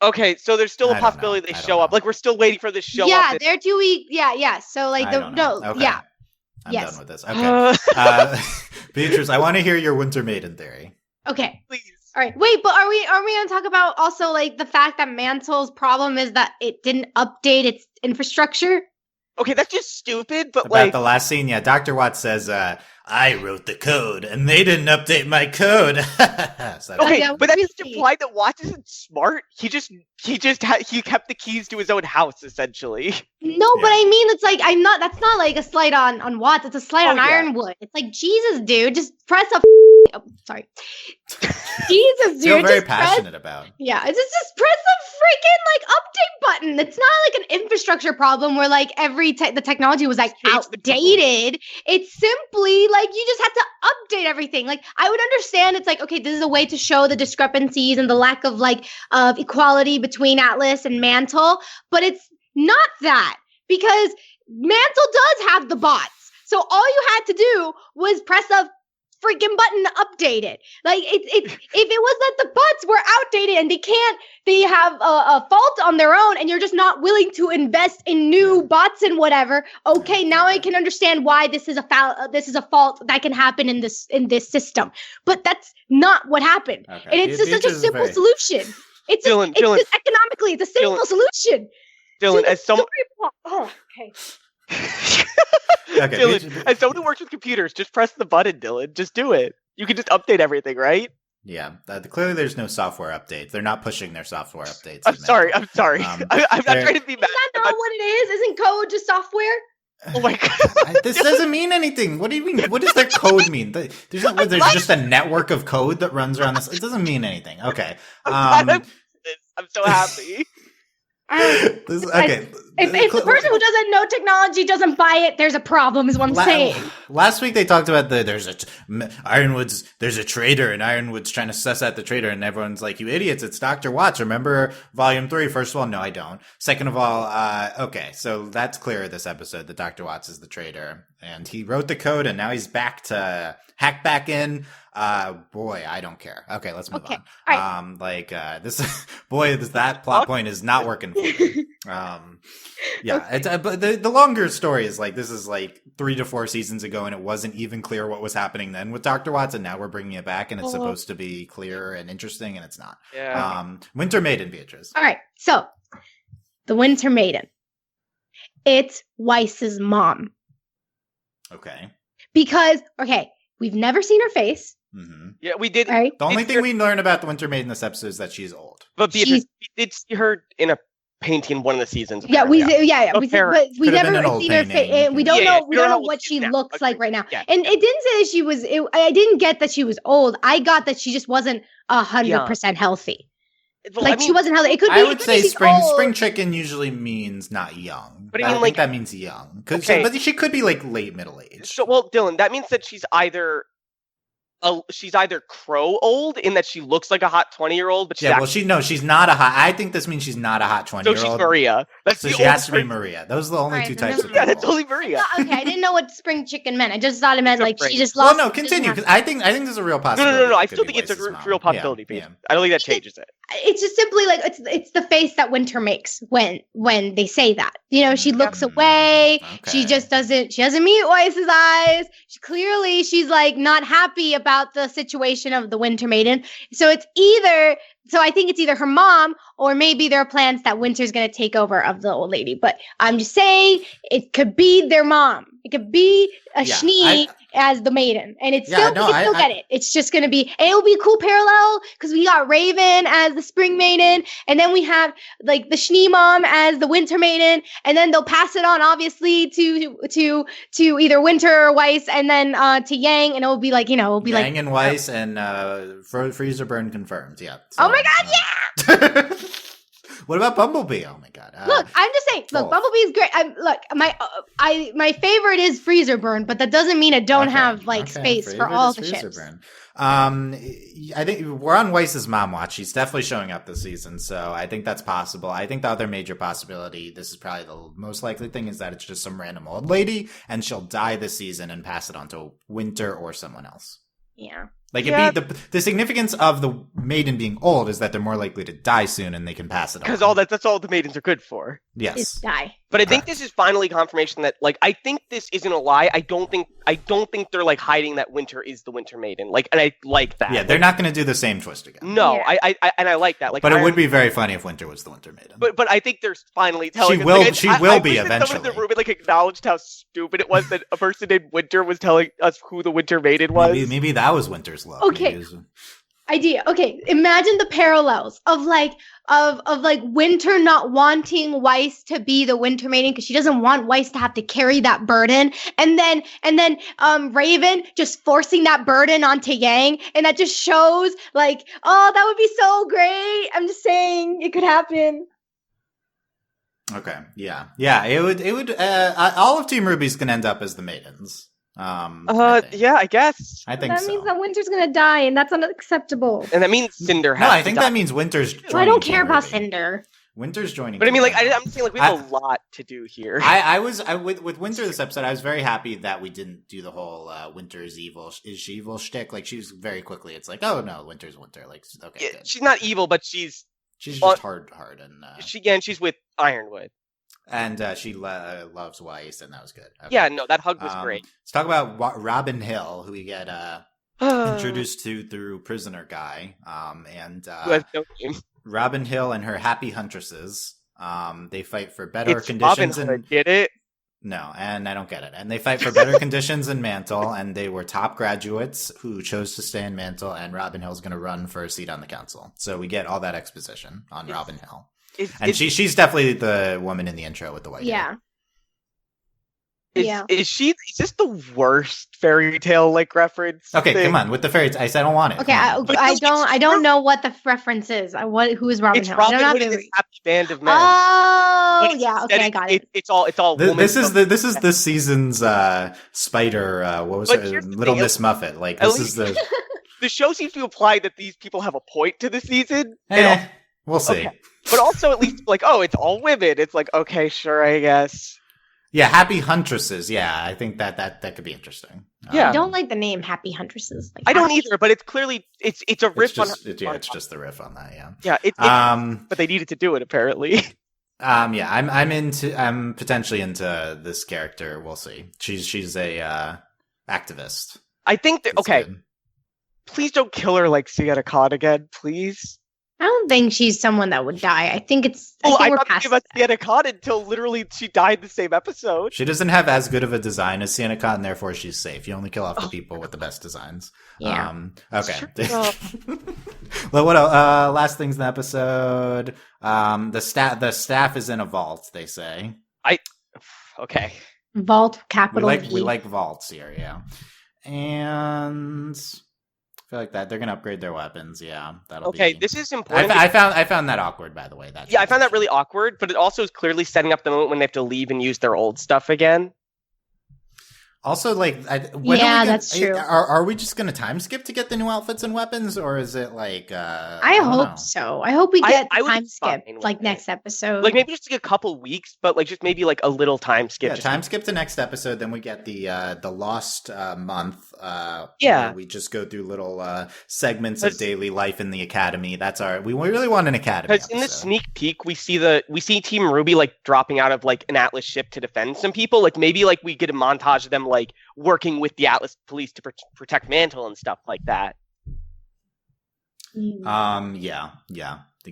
[SPEAKER 2] Okay, so there's still
[SPEAKER 1] I
[SPEAKER 2] a
[SPEAKER 1] don't know.
[SPEAKER 2] possibility they
[SPEAKER 1] I don't
[SPEAKER 2] show up.
[SPEAKER 1] know.
[SPEAKER 2] Like we're still waiting for this show
[SPEAKER 3] Yeah,
[SPEAKER 2] up.
[SPEAKER 3] they're 2 weeks. Yeah. So like
[SPEAKER 1] I
[SPEAKER 3] the
[SPEAKER 1] don't know.
[SPEAKER 3] no,
[SPEAKER 1] Okay.
[SPEAKER 3] yeah.
[SPEAKER 1] I'm
[SPEAKER 3] Yes.
[SPEAKER 1] done with this. Okay. Beatrice, I want to hear your Winter Maiden theory.
[SPEAKER 3] Okay.
[SPEAKER 2] Please.
[SPEAKER 3] All right. Wait, but are we going to talk about also like the fact that Mantle's problem is that it didn't update its infrastructure?
[SPEAKER 2] Okay, that's just stupid, but
[SPEAKER 1] About
[SPEAKER 2] like
[SPEAKER 1] the last scene, yeah, Dr. Watts says, I wrote the code and they didn't update my code. So-
[SPEAKER 2] okay,
[SPEAKER 3] yeah,
[SPEAKER 2] but that's just
[SPEAKER 3] obviously.
[SPEAKER 2] implied that Watts isn't smart. He kept the keys to his own house essentially.
[SPEAKER 3] No, but
[SPEAKER 1] Yeah.
[SPEAKER 3] I mean, it's like that's not like a slight on Watts. It's a slight
[SPEAKER 2] Oh,
[SPEAKER 3] on
[SPEAKER 2] yeah.
[SPEAKER 3] Ironwood. It's like Jesus, dude, just press a. Oh, sorry, Jesus, dude,
[SPEAKER 1] feel very
[SPEAKER 3] just press.
[SPEAKER 1] passionate about.
[SPEAKER 3] Yeah, it's just press the freaking like update button. It's not like an infrastructure problem where like the technology was like
[SPEAKER 2] Change the code.
[SPEAKER 3] outdated. It's simply like you just had to update everything. Like I would understand it's like, okay, this is a way to show the discrepancies and the lack of like of equality between Atlas and Mantle, but it's not that because Mantle does have the bots. So all you had to do was press a freaking button to update it. Like if it was that the bots were outdated and they have a fault on their own and you're just not willing to invest in new bots and whatever. Okay, now I can understand why this is a fault that can happen in this system. But that's not what happened.
[SPEAKER 1] Okay.
[SPEAKER 3] And it's just such a
[SPEAKER 1] Beatrice is
[SPEAKER 3] simple
[SPEAKER 1] very-
[SPEAKER 3] solution. It's
[SPEAKER 2] Dylan,
[SPEAKER 3] just,
[SPEAKER 2] Dylan.
[SPEAKER 3] it's just economically, it's a simple
[SPEAKER 2] Dylan.
[SPEAKER 3] solution.
[SPEAKER 2] Dylan,
[SPEAKER 3] to the
[SPEAKER 2] as someone
[SPEAKER 3] story plot. Oh, okay.
[SPEAKER 1] Okay,
[SPEAKER 2] Dylan, as someone who works with computers, just press the button, Dylan. Just do it. You can just update everything, right?
[SPEAKER 1] Yeah, clearly there's no software updates. They're not pushing their software updates.
[SPEAKER 2] I'm sorry. I'm not trying to be mad.
[SPEAKER 3] Is that not what it is? Isn't code just software?
[SPEAKER 2] Oh my god!
[SPEAKER 1] This doesn't mean anything. What do you mean? What does their code mean? There's just a network of code that runs around this. It doesn't mean anything. Okay.
[SPEAKER 2] I'm so happy.
[SPEAKER 1] Okay.
[SPEAKER 3] If the person who doesn't know technology doesn't buy it, there's a problem, is what I'm saying.
[SPEAKER 1] Last week they talked about there's a traitor, and Ironwood's trying to suss out the traitor, and everyone's like, you idiots, it's Dr. Watts. Remember Volume 3? First of all, no, I don't. Second of all, okay, so that's clear this episode that Dr. Watts is the traitor, and he wrote the code, and now he's back to hack back in. Boy, I don't care. Okay, let's move on.
[SPEAKER 3] Right.
[SPEAKER 1] That plot point is not working for me. Yeah, okay. But the longer story is like, this is like 3 to 4 seasons ago, and it wasn't even clear what was happening then with Dr. Watts, and now we're bringing it back, and it's supposed to be clear and interesting, and it's not.
[SPEAKER 2] Yeah.
[SPEAKER 1] Winter Maiden, Beatriz.
[SPEAKER 3] All right, so the Winter Maiden. It's Weiss's mom.
[SPEAKER 1] Okay.
[SPEAKER 3] Because, we've never seen her face.
[SPEAKER 1] Mm-hmm.
[SPEAKER 2] Yeah, we did.
[SPEAKER 3] Right?
[SPEAKER 1] The only thing we learn about the Winter Maiden in this episode is that she's old.
[SPEAKER 2] But Beatriz, we did see her in a painting in one of the seasons.
[SPEAKER 3] Yeah, but we never
[SPEAKER 1] Could've
[SPEAKER 3] seen her face. We don't know what she looks like right now.
[SPEAKER 2] Yeah.
[SPEAKER 3] And it didn't say that she was. I didn't get that she was old. I got that she just wasn't 100% healthy.
[SPEAKER 2] Well,
[SPEAKER 3] she wasn't healthy. It could be.
[SPEAKER 1] I would say
[SPEAKER 3] spring
[SPEAKER 1] chicken usually means not young.
[SPEAKER 2] But
[SPEAKER 1] I think that means young. But she could be like late middle age.
[SPEAKER 2] So, well, Dylan, that means that she's either crow old in that she looks like a hot 20-year-old, but
[SPEAKER 1] she's not a hot. I think this means she's not a hot 20-year-old.
[SPEAKER 2] So she's Maria.
[SPEAKER 1] So she has to be Maria. Those are the only two types of people.
[SPEAKER 2] Yeah, that's only Maria.
[SPEAKER 3] I didn't know what spring chicken meant. I just thought it meant she just lost.
[SPEAKER 1] Well, no, continue, because I think there's a real possibility.
[SPEAKER 2] No. I still think it's a real possibility. Yeah. I don't think that changes it.
[SPEAKER 3] It's just simply it's the face that Winter makes when they say that. She looks away. Okay. She doesn't meet Weiss's eyes. She's like not happy about the situation of the Winter Maiden. So I think it's either her mom or maybe there are plans that Winter's going to take over of the old lady. But I'm just saying it could be their mom. It could be a Schnee as the maiden. And it's still get it. It's just going to be, and it'll be a cool parallel because we got Raven as the spring maiden. And then we have like the Schnee mom as the Winter maiden. And then they'll pass it on obviously to either Winter or Weiss and then to Yang. And it'll be like,
[SPEAKER 1] Yang and Weiss and Freezer Burn confirmed. Yeah. So,
[SPEAKER 3] oh my God. Yeah.
[SPEAKER 1] What about Bumblebee? Oh my God!
[SPEAKER 3] Look, I'm just saying. Look, Bumblebee is great. My favorite is Freezer Burn, but that doesn't mean I don't have space
[SPEAKER 1] favorite
[SPEAKER 3] for all the
[SPEAKER 1] Freezer
[SPEAKER 3] ships.
[SPEAKER 1] Burn. I think we're on Weiss's mom watch. She's definitely showing up this season, so I think that's possible. I think the other major possibility, this is probably the most likely thing, is that it's just some random old lady, and she'll die this season and pass it on to Winter or someone else.
[SPEAKER 3] Yeah.
[SPEAKER 1] The significance of the maiden being old is that they're more likely to die soon and they can pass it on.
[SPEAKER 2] Because that's all the maidens are good for.
[SPEAKER 1] Yes.
[SPEAKER 3] Is die.
[SPEAKER 2] But I think this is finally confirmation that I think this isn't a lie. I don't think they're hiding that Winter is the Winter Maiden. And I like that.
[SPEAKER 1] Yeah, they're not going to do the same twist again.
[SPEAKER 2] No, yeah. I like that.
[SPEAKER 1] But it would be very funny if Winter was the Winter Maiden.
[SPEAKER 2] But I think they're finally telling
[SPEAKER 1] she will be eventually.
[SPEAKER 2] Someone in the room acknowledged how stupid it was that a person named Winter was telling us who the Winter Maiden was.
[SPEAKER 1] Maybe that was Winter's love.
[SPEAKER 3] Okay. Idea. Okay, imagine the parallels of Winter not wanting Weiss to be the Winter Maiden because she doesn't want Weiss to have to carry that burden, and then Raven just forcing that burden onto Yang, and that just shows that would be so great. I'm just saying it could happen.
[SPEAKER 1] Okay, yeah. It would. All of Team RWBY's gonna end up as the maidens.
[SPEAKER 2] Yeah, I guess.
[SPEAKER 1] I think
[SPEAKER 3] that means that Winter's gonna die, and that's unacceptable.
[SPEAKER 2] And that means Cinder has.
[SPEAKER 1] No, I think that means Winter's.
[SPEAKER 3] I don't care about Cinder.
[SPEAKER 1] Winter's joining.
[SPEAKER 2] But I mean, I'm saying we have a lot to do here.
[SPEAKER 1] With Winter this episode, I was very happy that we didn't do the whole Winter's evil. Is she evil shtick? She was very quickly. It's oh no, Winter's Winter. Okay,
[SPEAKER 2] yeah, she's not evil, but she's
[SPEAKER 1] just hard, and
[SPEAKER 2] she's with Ironwood.
[SPEAKER 1] And she loves Weiss, and that was good. Okay.
[SPEAKER 2] Yeah, no, that hug was great.
[SPEAKER 1] Let's talk about Robin Hill, who we get introduced to through Prisoner Guy.
[SPEAKER 2] Who has no name.
[SPEAKER 1] Robin Hill and her happy huntresses. They fight for better conditions.
[SPEAKER 2] Robin Hood, get it?
[SPEAKER 1] No, and I don't get it. And they fight for better conditions in Mantle, and they were top graduates who chose to stay in Mantle, and Robin Hill's going to run for a seat on the council. So we get all that exposition on Robin Hill. She's definitely the woman in the intro with the white hair.
[SPEAKER 2] Is this the worst fairy tale like reference?
[SPEAKER 1] Okay,
[SPEAKER 2] thing?
[SPEAKER 1] come on with the fairy tale. I said I don't want it.
[SPEAKER 3] Okay, I don't know what the reference is. Who is Robin Hill?
[SPEAKER 2] Robin Hood and his happy band of men.
[SPEAKER 3] Oh, yeah. Okay, I got it.
[SPEAKER 2] It's all.
[SPEAKER 1] This is this season's Spider. What was it? Little Miss Muffet. Like this is the.
[SPEAKER 2] The show seems to imply that these people have a point to the season.
[SPEAKER 1] We'll see.
[SPEAKER 2] Okay. But also, at least like, oh, it's all women. It's like, okay, sure, I guess.
[SPEAKER 1] Yeah, Happy Huntresses. Yeah, I think that could be interesting.
[SPEAKER 3] Yeah, I don't like the name Happy Huntresses. Like,
[SPEAKER 2] I don't either, but it's clearly it's a riff on.
[SPEAKER 1] It's just the riff on that. Yeah.
[SPEAKER 2] Yeah. But they needed to do it apparently.
[SPEAKER 1] Yeah, I'm potentially into this character. We'll see. She's a activist.
[SPEAKER 2] I think that
[SPEAKER 1] Good.
[SPEAKER 2] Please don't kill her like Sienna Khan again, please.
[SPEAKER 3] I don't think she's someone that would die. I think it's. I think we're past
[SPEAKER 2] about Sienna Khan until literally she died in the same episode.
[SPEAKER 1] She doesn't have as good of a design as Sienna Khan, therefore she's safe. You only kill off the people with the best designs.
[SPEAKER 3] Yeah.
[SPEAKER 1] Okay.
[SPEAKER 2] Sure.
[SPEAKER 1] Well, what else? Last things in the episode. The staff is in a vault. They say.
[SPEAKER 2] Okay.
[SPEAKER 3] Vault capital.
[SPEAKER 1] We like vaults here. Yeah. And. I feel like that they're gonna upgrade their weapons. Yeah, that'll be...
[SPEAKER 2] This is important.
[SPEAKER 1] I found that awkward, by the way.
[SPEAKER 2] I found that really awkward, but it also is clearly setting up the moment when they have to leave and use their old stuff again.
[SPEAKER 1] Also, like,
[SPEAKER 3] that's true.
[SPEAKER 1] Are we just gonna time skip to get the new outfits and weapons, or is it like?
[SPEAKER 3] I hope so. I hope we get time skip like next episode.
[SPEAKER 2] Like maybe just like a couple weeks, but like just maybe like a little time skip.
[SPEAKER 1] Yeah, time skip to next episode. Then we get the lost month.
[SPEAKER 2] Where
[SPEAKER 1] we just go through little segments of daily life in the academy. That's we really want an academy.
[SPEAKER 2] Because in the sneak peek, we see Team RWBY like dropping out of like an Atlas ship to defend some people. Like maybe like we get a montage of them like working with the Atlas police to protect Mantle and stuff like that.
[SPEAKER 1] Yeah.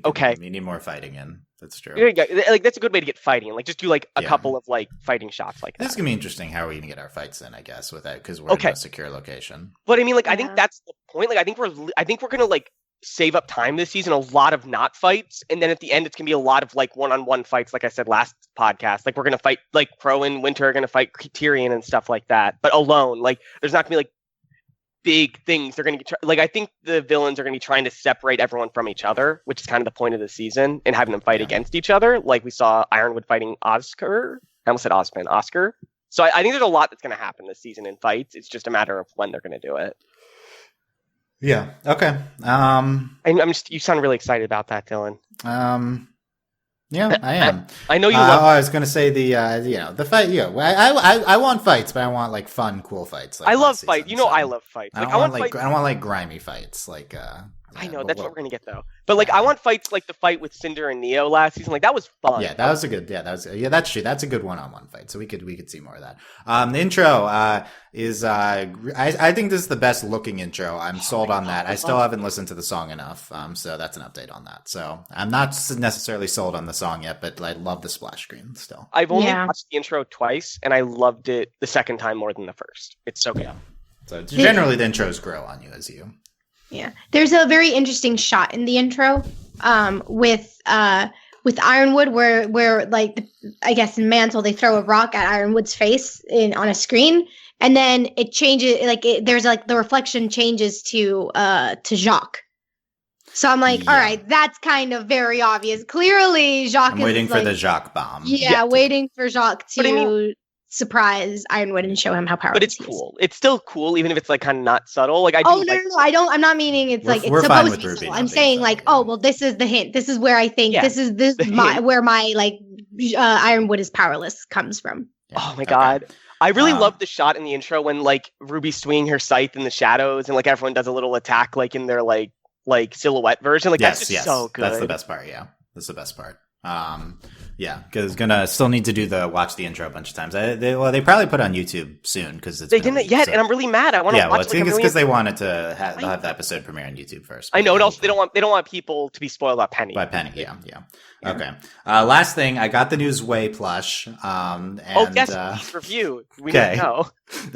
[SPEAKER 2] Okay.
[SPEAKER 1] We need more fighting in. That's true.
[SPEAKER 2] There you go. Like that's a good way to get fighting. Like just do like a couple of like fighting shots like that.
[SPEAKER 1] This is gonna be interesting. How are we gonna get our fights in? I guess with that because we're in a secure location.
[SPEAKER 2] But I mean, like I think that's the point. Like I think we're gonna like save up time this season, a lot of not fights, and then at the end it's gonna be a lot of like one-on-one fights. Like I said last podcast, like we're gonna fight like Crow and Winter are gonna fight Tyrion and stuff like that, but alone. Like there's not gonna be like big things. They're gonna get like I think the villains are gonna be trying to separate everyone from each other, which is kind of the point of the season, and having them fight against each other. Like we saw Ironwood fighting Oscar. I almost said Oscar. So I think there's a lot that's gonna happen this season in fights. It's just a matter of when they're gonna do it.
[SPEAKER 1] Yeah. Okay.
[SPEAKER 2] You sound really excited about that, Dylan.
[SPEAKER 1] Yeah, I am.
[SPEAKER 2] I know you.
[SPEAKER 1] I was going to say the fight. Yeah, I want fights, but I want like fun, cool fights. Like
[SPEAKER 2] I love fights. I love fights.
[SPEAKER 1] I don't want like grimy fights. Like
[SPEAKER 2] I know that's what we're gonna get though. But like I want fights like the fight with Cinder and Neo last season. Like that was fun.
[SPEAKER 1] Yeah, that was a good. Yeah, that's true. That's a good one-on-one fight. So we could see more of that. The intro is I think this is the best looking intro. I'm sold on that. I still haven't listened to the song enough. So that's an update on that. So I'm not necessarily sold on the song yet, but I love the splash screen still.
[SPEAKER 2] I've only watched the intro twice, and I loved it the second time more than the first. It's so good.
[SPEAKER 1] Yeah. So generally, the intros grow on you as you.
[SPEAKER 3] Yeah, there's a very interesting shot in the intro with Ironwood where like I guess in Mantle they throw a rock at Ironwood's face on a screen, and then it changes there's like the reflection changes to Jacques. So I'm like, all right, that's kind of very obvious. Clearly, Jacques is
[SPEAKER 1] waiting for the Jacques bomb.
[SPEAKER 3] Yeah, waiting for Jacques to surprise Ironwood and show him how powerful.
[SPEAKER 2] But it's cool. It's still cool, even if it's like kind of not subtle. Like
[SPEAKER 3] no, I'm not meaning it's like it's supposed to be subtle. I'm saying like, well, this is the hint. This is where I think this is where my like Ironwood is powerless comes from.
[SPEAKER 2] Yeah. Oh my god. I really love the shot in the intro when like Ruby's swinging her scythe in the shadows and like everyone does a little attack like in their like silhouette version. Like that's just so good.
[SPEAKER 1] That's the best part. Yeah, that's the best part. Yeah, because gonna still need to do watch the intro a bunch of times. They probably put it on YouTube soon because
[SPEAKER 2] they didn't yet, and I'm really mad. I want to watch.
[SPEAKER 1] I think it's because they wanted to have the episode premiere on YouTube first.
[SPEAKER 2] I know, and also they don't want people to be spoiled by Penny.
[SPEAKER 1] Yeah. Okay. Last thing, I got the new xaio plush.
[SPEAKER 2] Please review. We need to know.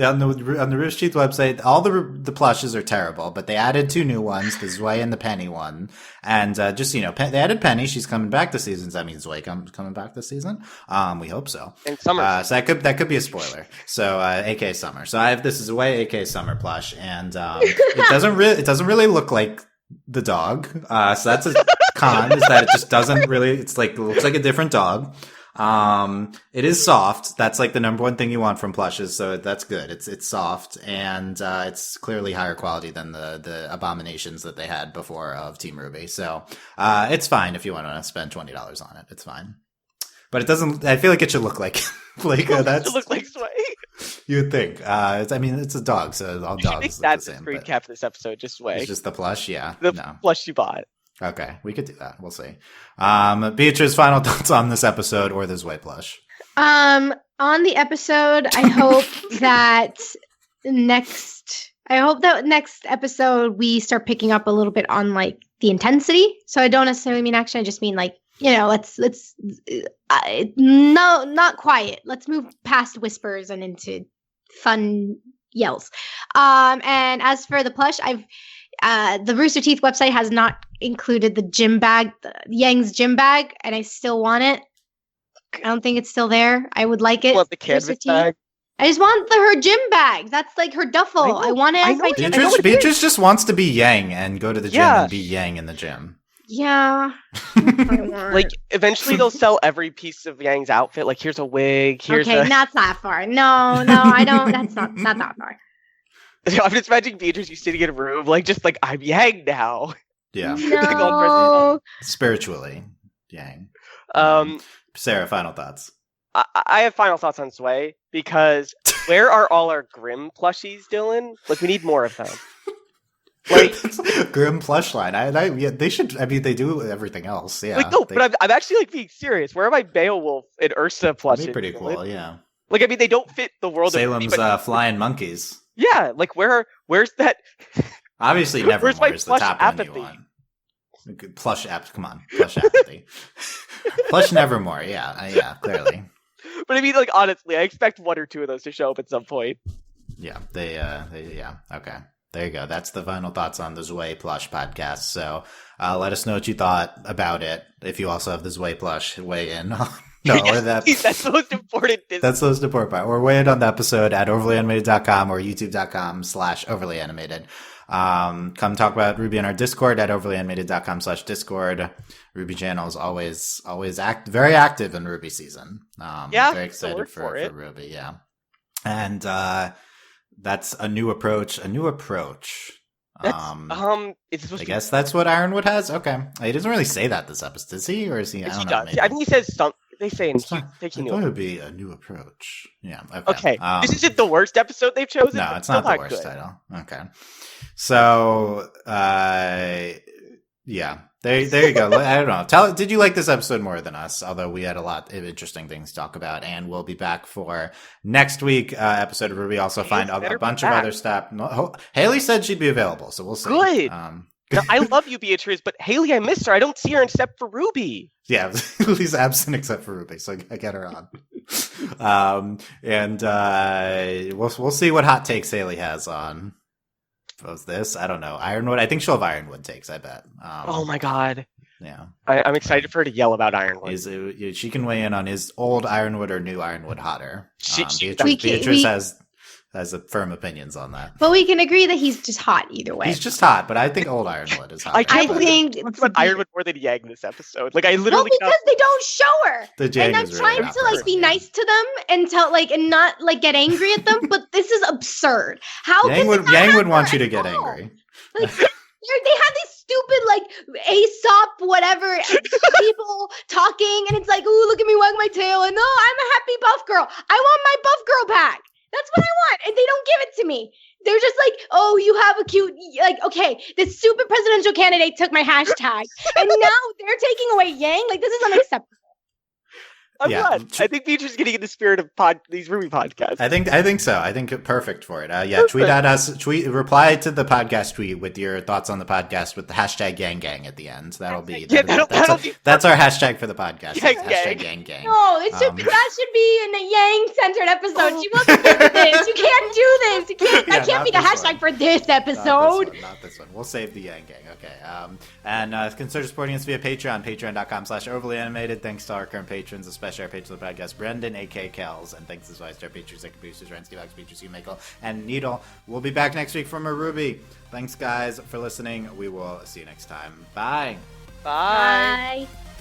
[SPEAKER 1] On the Rooster Teeth website, all the plushes are terrible, but they added 2 new ones, the xaio and the Penny one. And they added Penny. She's coming back this season. Does that mean xaio coming back this season? We hope so.
[SPEAKER 2] In summer.
[SPEAKER 1] So that could be a spoiler. So AK Summer. So I have this xaio AK Summer plush, and it doesn't really look like the dog. So that's a con, is that it just doesn't really, it looks like a different dog. It is soft. That's like the number one thing you want from plushes. So that's good. It's soft, and it's clearly higher quality than the abominations that they had before of Team RWBY. So, it's fine if you want to spend $20 on it. It's fine. But it doesn't, I feel like it should look like, that's.
[SPEAKER 2] It look like xaio.
[SPEAKER 1] You would think. It's a dog, so all dogs look the same.
[SPEAKER 2] Screen cap for this episode, just xaio.
[SPEAKER 1] It's just the plush, yeah.
[SPEAKER 2] The plush you bought.
[SPEAKER 1] Okay, we could do that. We'll see. Beatriz, final thoughts on this episode or the xaio plush?
[SPEAKER 3] On the episode, I hope that next episode we start picking up a little bit on like the intensity. So I don't necessarily mean action. I just mean like, let's not quiet. Let's move past whispers and into fun yells. And as for the plush, the Rooster Teeth website has not included the gym bag, Yang's gym bag, and I still want it. I don't think it's still there. I would like it.
[SPEAKER 2] You want the canvas bag?
[SPEAKER 3] I just want her gym bag. That's like her duffel. I want it as my gym bag.
[SPEAKER 1] Beatriz just wants to be Yang and go to the gym and be Yang in the gym.
[SPEAKER 3] Yeah.
[SPEAKER 2] Like, eventually they'll sell every piece of Yang's outfit. Like, here's a wig.
[SPEAKER 3] That's not far. No, I don't. That's not that far.
[SPEAKER 2] I'm just imagining Beatriz, you sitting in a room, just like, I'm Yang now.
[SPEAKER 1] Yeah.
[SPEAKER 3] No.
[SPEAKER 1] Spiritually, Yang. Sarah, final thoughts.
[SPEAKER 2] I have final thoughts on xaio, because where are all our Grim plushies, Dylan? Like, we need more of them. Like
[SPEAKER 1] Grim plush line. They should. I mean, they do everything else. Yeah.
[SPEAKER 2] But I'm actually being serious. Where are my Beowulf and Ursa plushies?
[SPEAKER 1] That'd be pretty cool. Yeah.
[SPEAKER 2] Like, I mean, they don't fit the world
[SPEAKER 1] Salem's
[SPEAKER 2] of
[SPEAKER 1] flying monkeys.
[SPEAKER 2] Yeah, like where's that?
[SPEAKER 1] Obviously, Nevermore is the top one you want. Plush apps, come on, plush apathy. Plush Nevermore, yeah, clearly.
[SPEAKER 2] But I mean, like, honestly, I expect 1 or 2 of those to show up at some point.
[SPEAKER 1] Yeah, they okay. There you go. That's the final thoughts on the xaio plush podcast. So, let us know what you thought about it. If you also have the xaio plush, weigh in. No, or
[SPEAKER 2] that's the most important.
[SPEAKER 1] That's the most important part. Or weigh in on the episode at overlyanimated.com or youtube.com/overlyanimated. Come talk about RWBY in our Discord at overlyanimated.com/Discord. RWBY channel is always very active in RWBY season. Very excited for RWBY. Yeah. And, that's a new approach. I guess that's what Ironwood has. Okay. He doesn't really say that this episode, does he? Or is he? I don't know.
[SPEAKER 2] I think he says something. They say in
[SPEAKER 1] I thought it would be a new approach. Yeah.
[SPEAKER 2] Okay. This isn't the worst episode they've chosen.
[SPEAKER 1] No, it's not the worst title. Okay. So, yeah. There you go. I don't know. Did you like this episode more than us? Although we had a lot of interesting things to talk about, and we'll be back for next week episode of RWBY. Also find a bunch of other stuff. No, Haley said she'd be available, so we'll see.
[SPEAKER 2] Good. I love you, Beatriz, but Haley, I missed her. I don't see her except for RWBY.
[SPEAKER 1] Yeah, Haley's absent except for RWBY, so I get her on. We'll see what hot takes Haley has on. Was this? I don't know. Ironwood? I think she'll have Ironwood takes, I bet.
[SPEAKER 2] Oh my god.
[SPEAKER 1] Yeah.
[SPEAKER 2] I'm excited for her to yell about Ironwood.
[SPEAKER 1] She can weigh in on is old Ironwood or new Ironwood hotter.
[SPEAKER 3] Beatriz
[SPEAKER 1] has firm opinions on that.
[SPEAKER 3] But we can agree that he's just hot either way.
[SPEAKER 1] He's just hot, but I think old Ironwood is hot.
[SPEAKER 3] I think
[SPEAKER 2] it's about Ironwood more than Yang this episode. Like, I literally
[SPEAKER 3] because they don't show her. And I'm trying to be nice to them and and not get angry at them, but this is absurd. How Yang
[SPEAKER 1] would want you to get angry.
[SPEAKER 3] Like, they have these stupid Aesop whatever people talking, and it's like, ooh, look at me wag my tail, and I'm a happy buff girl. I want my buff girl back. That's what I want, and they don't give it to me. They're just like, oh, you have a cute, like, okay, this stupid presidential candidate took my hashtag, and now they're taking away Yang. Like, this is unacceptable.
[SPEAKER 2] I'm glad. I think Beatriz is getting in the spirit of these RWBY podcasts.
[SPEAKER 1] I think so. I think perfect for it. Tweet at us. Reply to the podcast tweet with your thoughts on the podcast with the hashtag Gang Gang at the end. That'll be that's our hashtag for the podcast. Hashtag Gang Gang.
[SPEAKER 3] No, that should be in a Yang centered episode. You must do this. You can't do this. That can't be the hashtag for this episode.
[SPEAKER 1] Not this one. We'll save the Yang Gang. Okay. And consider supporting us via Patreon. Patreon.com/overlyanimated. Thanks to our current patrons, especially our patron of the podcast, Brendan, A.K. Kells, and thanks as always to our patrons, second producers, Rensky Box, Beatriz, Michael, and Needle. We'll be back next week from RWBY. Thanks, guys, for listening. We will see you next time. Bye.
[SPEAKER 2] Bye.
[SPEAKER 3] Bye.